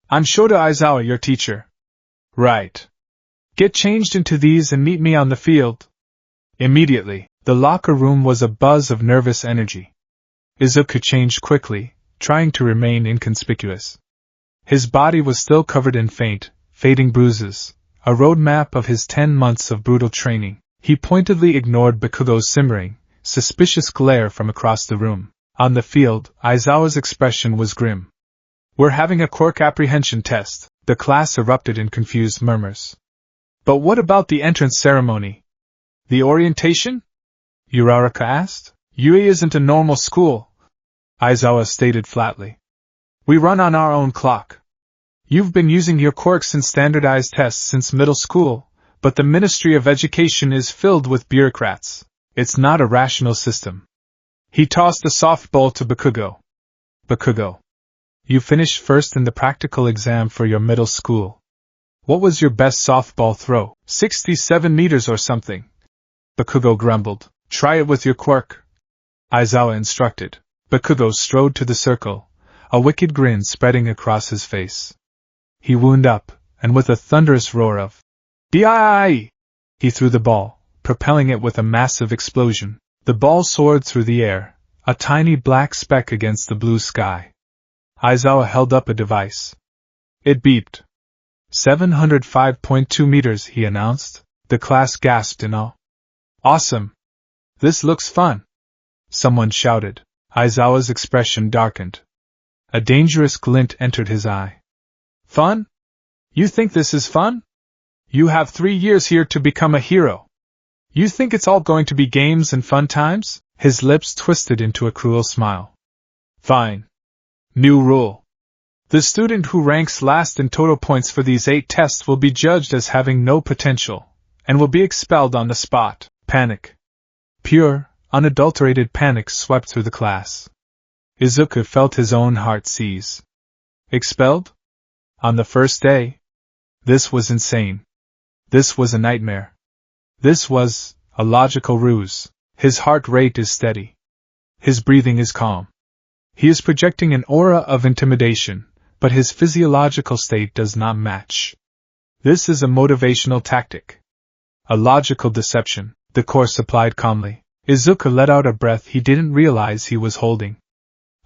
I'm Shota Aizawa, your teacher. Right. Get changed into these and meet me on the field. Immediately, the locker room was a buzz of nervous energy. Izuku changed quickly, trying to remain inconspicuous. His body was still covered in faint, fading bruises, a roadmap of his 10 months of brutal training. He pointedly ignored Bakugo's simmering, suspicious glare from across the room. On the field, Aizawa's expression was grim. We're having a quirk apprehension test. The class erupted in confused murmurs. But what about the entrance ceremony? The orientation? Uraraka asked. UA isn't a normal school, Aizawa stated flatly. We run on our own clock. You've been using your quirks in standardized tests since middle school, but the Ministry of Education is filled with bureaucrats. It's not a rational system. He tossed a softball to Bakugo. Bakugo. You finished first in the practical exam for your middle school. What was your best softball throw? 67 meters or something. Bakugo grumbled. Try it with your quirk, Aizawa instructed. Bakugo strode to the circle, a wicked grin spreading across his face. He wound up, and with a thunderous roar of "Bii!" he threw the ball, propelling it with a massive explosion. The ball soared through the air, a tiny black speck against the blue sky. Aizawa held up a device. It beeped. 705.2 meters, he announced. The class gasped in awe. Awesome! This looks fun! Someone shouted. Aizawa's expression darkened. A dangerous glint entered his eye. Fun? You think this is fun? You have 3 years here to become a hero. You think it's all going to be games and fun times? His lips twisted into a cruel smile. Fine. New rule. The student who ranks last in total points for these 8 tests will be judged as having no potential, and will be expelled on the spot. Panic. Pure, unadulterated panic swept through the class. Izuku felt his own heart seize. Expelled? On the first day? This was insane. This was a nightmare. This was a logical ruse. His heart rate is steady. His breathing is calm. He is projecting an aura of intimidation, but his physiological state does not match. This is a motivational tactic. A logical deception, the course applied calmly. Izuku let out a breath he didn't realize he was holding.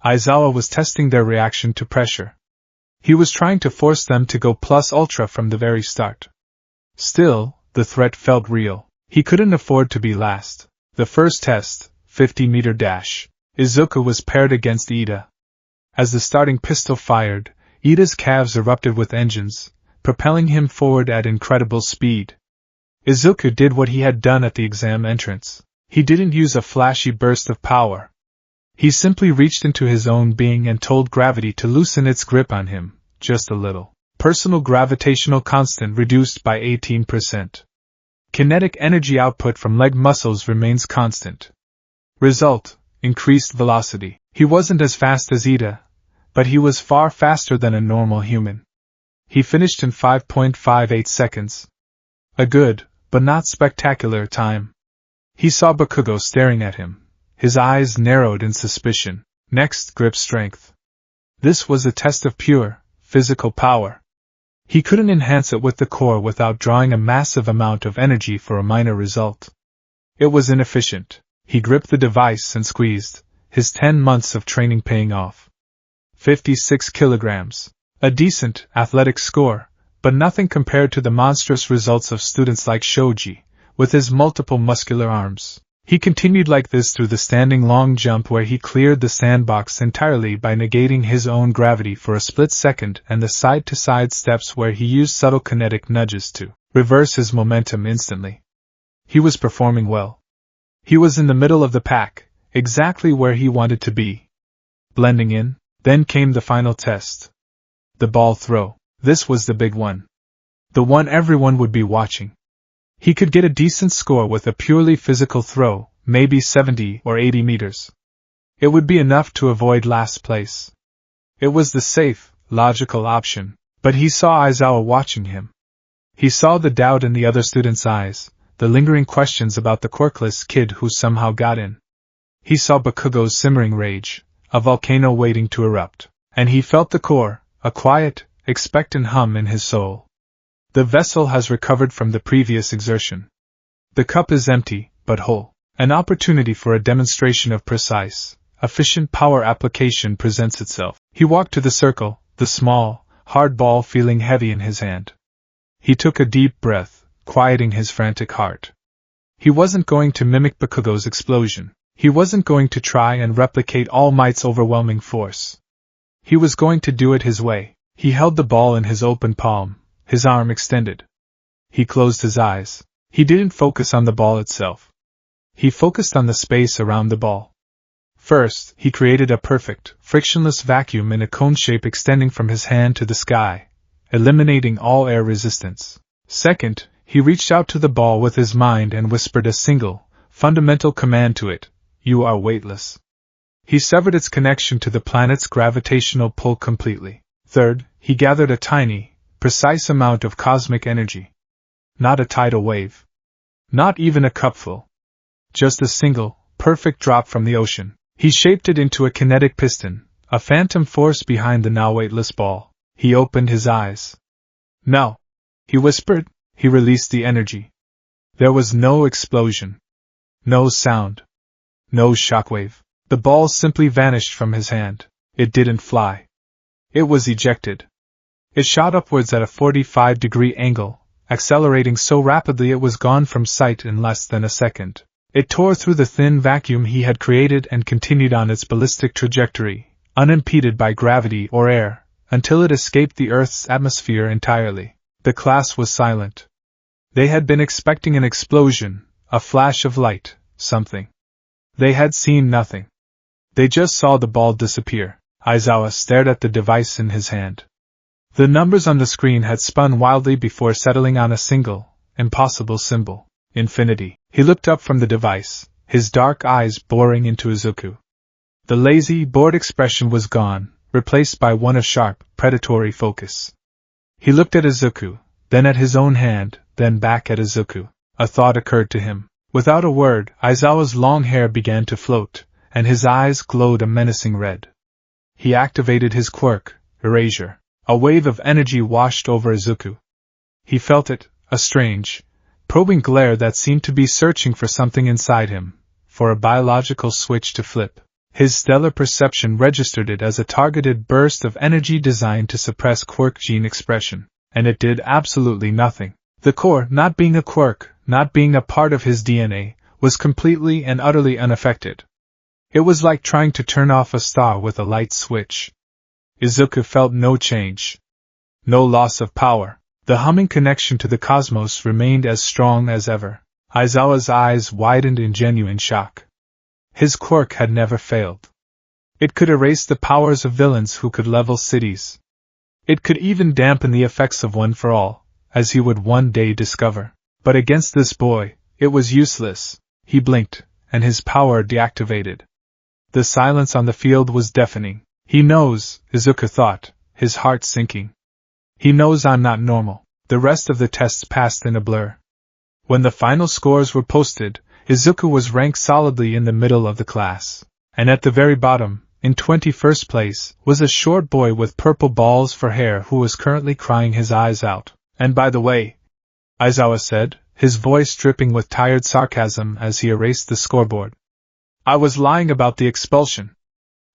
Aizawa was testing their reaction to pressure. He was trying to force them to go plus ultra from the very start. Still, the threat felt real. He couldn't afford to be last. The first test, 50-meter dash. Izuku was paired against Ida. As the starting pistol fired, Ida's calves erupted with engines, propelling him forward at incredible speed. Izuku did what he had done at the exam entrance. He didn't use a flashy burst of power. He simply reached into his own being and told gravity to loosen its grip on him, just a little. Personal gravitational constant reduced by 18%. Kinetic energy output from leg muscles remains constant. Result: increased velocity. He wasn't as fast as Ida, but he was far faster than a normal human. He finished in 5.58 seconds. A good, but not spectacular time. He saw Bakugo staring at him. His eyes narrowed in suspicion. Next, grip strength. This was a test of pure, physical power. He couldn't enhance it with the core without drawing a massive amount of energy for a minor result. It was inefficient. He gripped the device and squeezed, his 10 months of training paying off. 56 kilograms. A decent, athletic score, but nothing compared to the monstrous results of students like Shoji, with his multiple muscular arms. He continued like this through the standing long jump where he cleared the sandbox entirely by negating his own gravity for a split second, and the side-to-side steps where he used subtle kinetic nudges to reverse his momentum instantly. He was performing well. He was in the middle of the pack, exactly where he wanted to be. Blending in. Then came the final test. The ball throw. This was the big one. The one everyone would be watching. He could get a decent score with a purely physical throw, maybe 70 or 80 meters. It would be enough to avoid last place. It was the safe, logical option, but he saw Aizawa watching him. He saw the doubt in the other students' eyes, the lingering questions about the quirkless kid who somehow got in. He saw Bakugo's simmering rage, a volcano waiting to erupt, and he felt the core, a quiet, expectant hum in his soul. The vessel has recovered from the previous exertion. The cup is empty, but whole. An opportunity for a demonstration of precise, efficient power application presents itself. He walked to the circle, the small, hard ball feeling heavy in his hand. He took a deep breath, quieting his frantic heart. He wasn't going to mimic Bakugo's explosion. He wasn't going to try and replicate All Might's overwhelming force. He was going to do it his way. He held the ball in his open palm, his arm extended. He closed his eyes. He didn't focus on the ball itself. He focused on the space around the ball. First, he created a perfect, frictionless vacuum in a cone shape extending from his hand to the sky, eliminating all air resistance. Second, he reached out to the ball with his mind and whispered a single, fundamental command to it: "You are weightless." He severed its connection to the planet's gravitational pull completely. Third, he gathered a tiny, precise amount of cosmic energy. Not a tidal wave. Not even a cupful. Just a single, perfect drop from the ocean. He shaped it into a kinetic piston, a phantom force behind the now weightless ball. He opened his eyes. "No," he whispered. He released the energy. There was no explosion. No sound. No shockwave. The ball simply vanished from his hand. It didn't fly. It was ejected. It shot upwards at a 45-degree angle, accelerating so rapidly it was gone from sight in less than a second. It tore through the thin vacuum he had created and continued on its ballistic trajectory, unimpeded by gravity or air, until it escaped the Earth's atmosphere entirely. The class was silent. They had been expecting an explosion, a flash of light, something. They had seen nothing. They just saw the ball disappear. Aizawa stared at the device in his hand. The numbers on the screen had spun wildly before settling on a single, impossible symbol: infinity. He looked up from the device, his dark eyes boring into Izuku. The lazy, bored expression was gone, replaced by one of sharp, predatory focus. He looked at Izuku, then at his own hand, then back at Izuku. A thought occurred to him. Without a word, Aizawa's long hair began to float, and his eyes glowed a menacing red. He activated his quirk, erasure. A wave of energy washed over Izuku. He felt it, a strange, probing glare that seemed to be searching for something inside him, for a biological switch to flip. His stellar perception registered it as a targeted burst of energy designed to suppress quirk gene expression, and it did absolutely nothing. The core, not being a quirk, not being a part of his DNA, was completely and utterly unaffected. It was like trying to turn off a star with a light switch. Izuku felt no change. No loss of power. The humming connection to the cosmos remained as strong as ever. Aizawa's eyes widened in genuine shock. His quirk had never failed. It could erase the powers of villains who could level cities. It could even dampen the effects of One for All, as he would one day discover. But against this boy, it was useless. He blinked, and his power deactivated. The silence on the field was deafening. He knows, Izuku thought, his heart sinking. He knows I'm not normal. The rest of the tests passed in a blur. When the final scores were posted, Izuku was ranked solidly in the middle of the class. And at the very bottom, in 21st place, was a short boy with purple balls for hair who was currently crying his eyes out. And by the way, Aizawa said, his voice dripping with tired sarcasm as he erased the scoreboard, I was lying about the expulsion.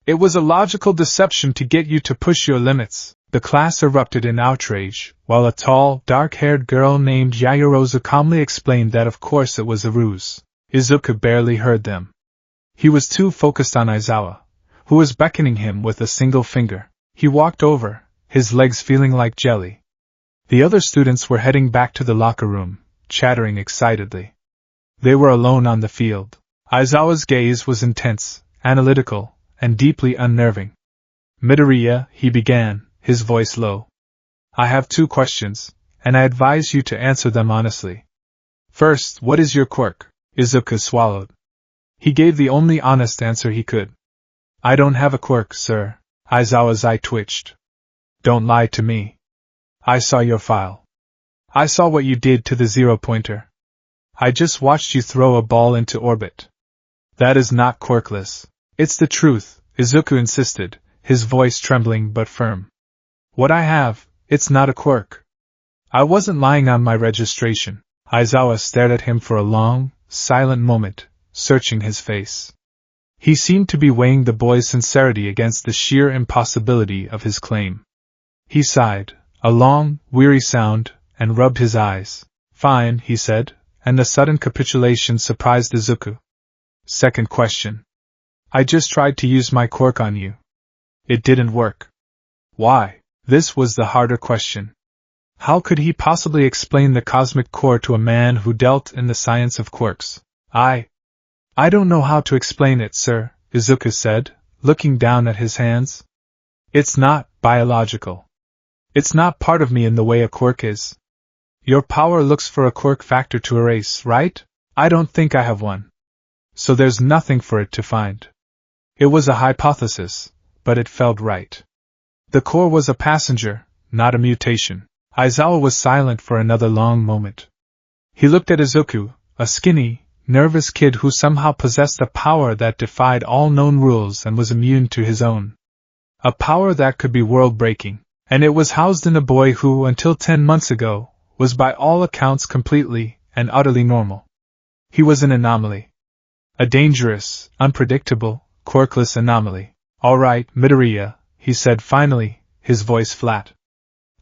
It was a logical deception to get you to push your limits. The class erupted in outrage, while a tall, dark-haired girl named Yaoyorozu calmly explained that of course it was a ruse. Izuku barely heard them. He was too focused on Aizawa, who was beckoning him with a single finger. He walked over, his legs feeling like jelly. The other students were heading back to the locker room, chattering excitedly. They were alone on the field. Aizawa's gaze was intense, analytical, and deeply unnerving. Midoriya, he began, his voice low. I have 2 questions, and I advise you to answer them honestly. First, what is your quirk? Izuku swallowed. He gave the only honest answer he could. I don't have a quirk, sir. Aizawa's eye twitched. Don't lie to me. I saw your file. I saw what you did to the 0-pointer. I just watched you throw a ball into orbit. That is not quirkless. It's the truth, Izuku insisted, his voice trembling but firm. What I have, it's not a quirk. I wasn't lying on my registration. Aizawa stared at him for a long, silent moment, searching his face. He seemed to be weighing the boy's sincerity against the sheer impossibility of his claim. He sighed, a long, weary sound, and rubbed his eyes. Fine, he said, and the sudden capitulation surprised Izuku. Second question. I just tried to use my quirk on you. It didn't work. Why? This was the harder question. How could he possibly explain the cosmic core to a man who dealt in the science of quirks? I don't know how to explain it, sir, Izuku said, looking down at his hands. It's not biological. It's not part of me in the way a quirk is. Your power looks for a quirk factor to erase, right? I don't think I have one. So there's nothing for it to find. It was a hypothesis, but it felt right. The core was a passenger, not a mutation. Aizawa was silent for another long moment. He looked at Izuku, a skinny, nervous kid who somehow possessed a power that defied all known rules and was immune to his own. A power that could be world-breaking, and it was housed in a boy who, until 10 months ago, was by all accounts completely and utterly normal. He was an anomaly. A dangerous, unpredictable, quirkless anomaly. All right, Midoriya, he said finally, his voice flat.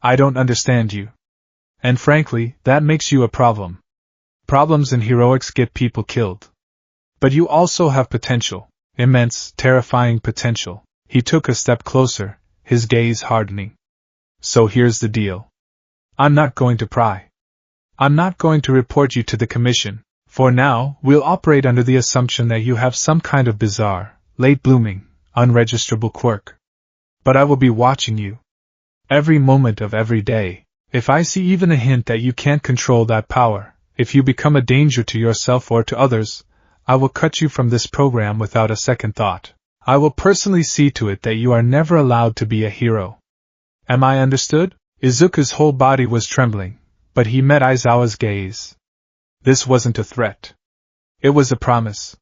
I don't understand you. And frankly, that makes you a problem. Problems in heroics get people killed. But you also have potential, immense, terrifying potential. He took a step closer, his gaze hardening. So here's the deal. I'm not going to pry. I'm not going to report you to the commission. For now, we'll operate under the assumption that you have some kind of bizarre, late-blooming, unregisterable quirk. But I will be watching you. Every moment of every day. If I see even a hint that you can't control that power, if you become a danger to yourself or to others, I will cut you from this program without a second thought. I will personally see to it that you are never allowed to be a hero. Am I understood? Izuku's whole body was trembling, but he met Aizawa's gaze. This wasn't a threat. It was a promise.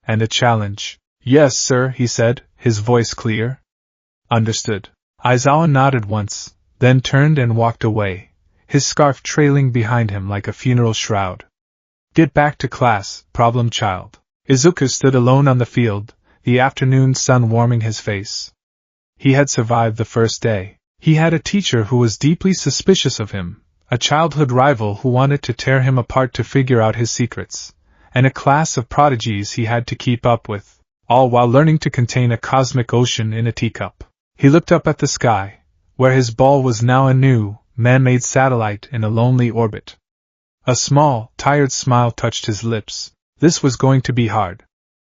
And a challenge. Yes, sir, he said, his voice clear. Understood. Aizawa nodded once, then turned and walked away, his scarf trailing behind him like a funeral shroud. Get back to class, problem child. Izuku stood alone on the field, the afternoon sun warming his face. He had survived the first day. He had a teacher who was deeply suspicious of him, a childhood rival who wanted to tear him apart to figure out his secrets, and a class of prodigies he had to keep up with, all while learning to contain a cosmic ocean in a teacup. He looked up at the sky, where his ball was now a new, man-made satellite in a lonely orbit. A small, tired smile touched his lips. This was going to be hard.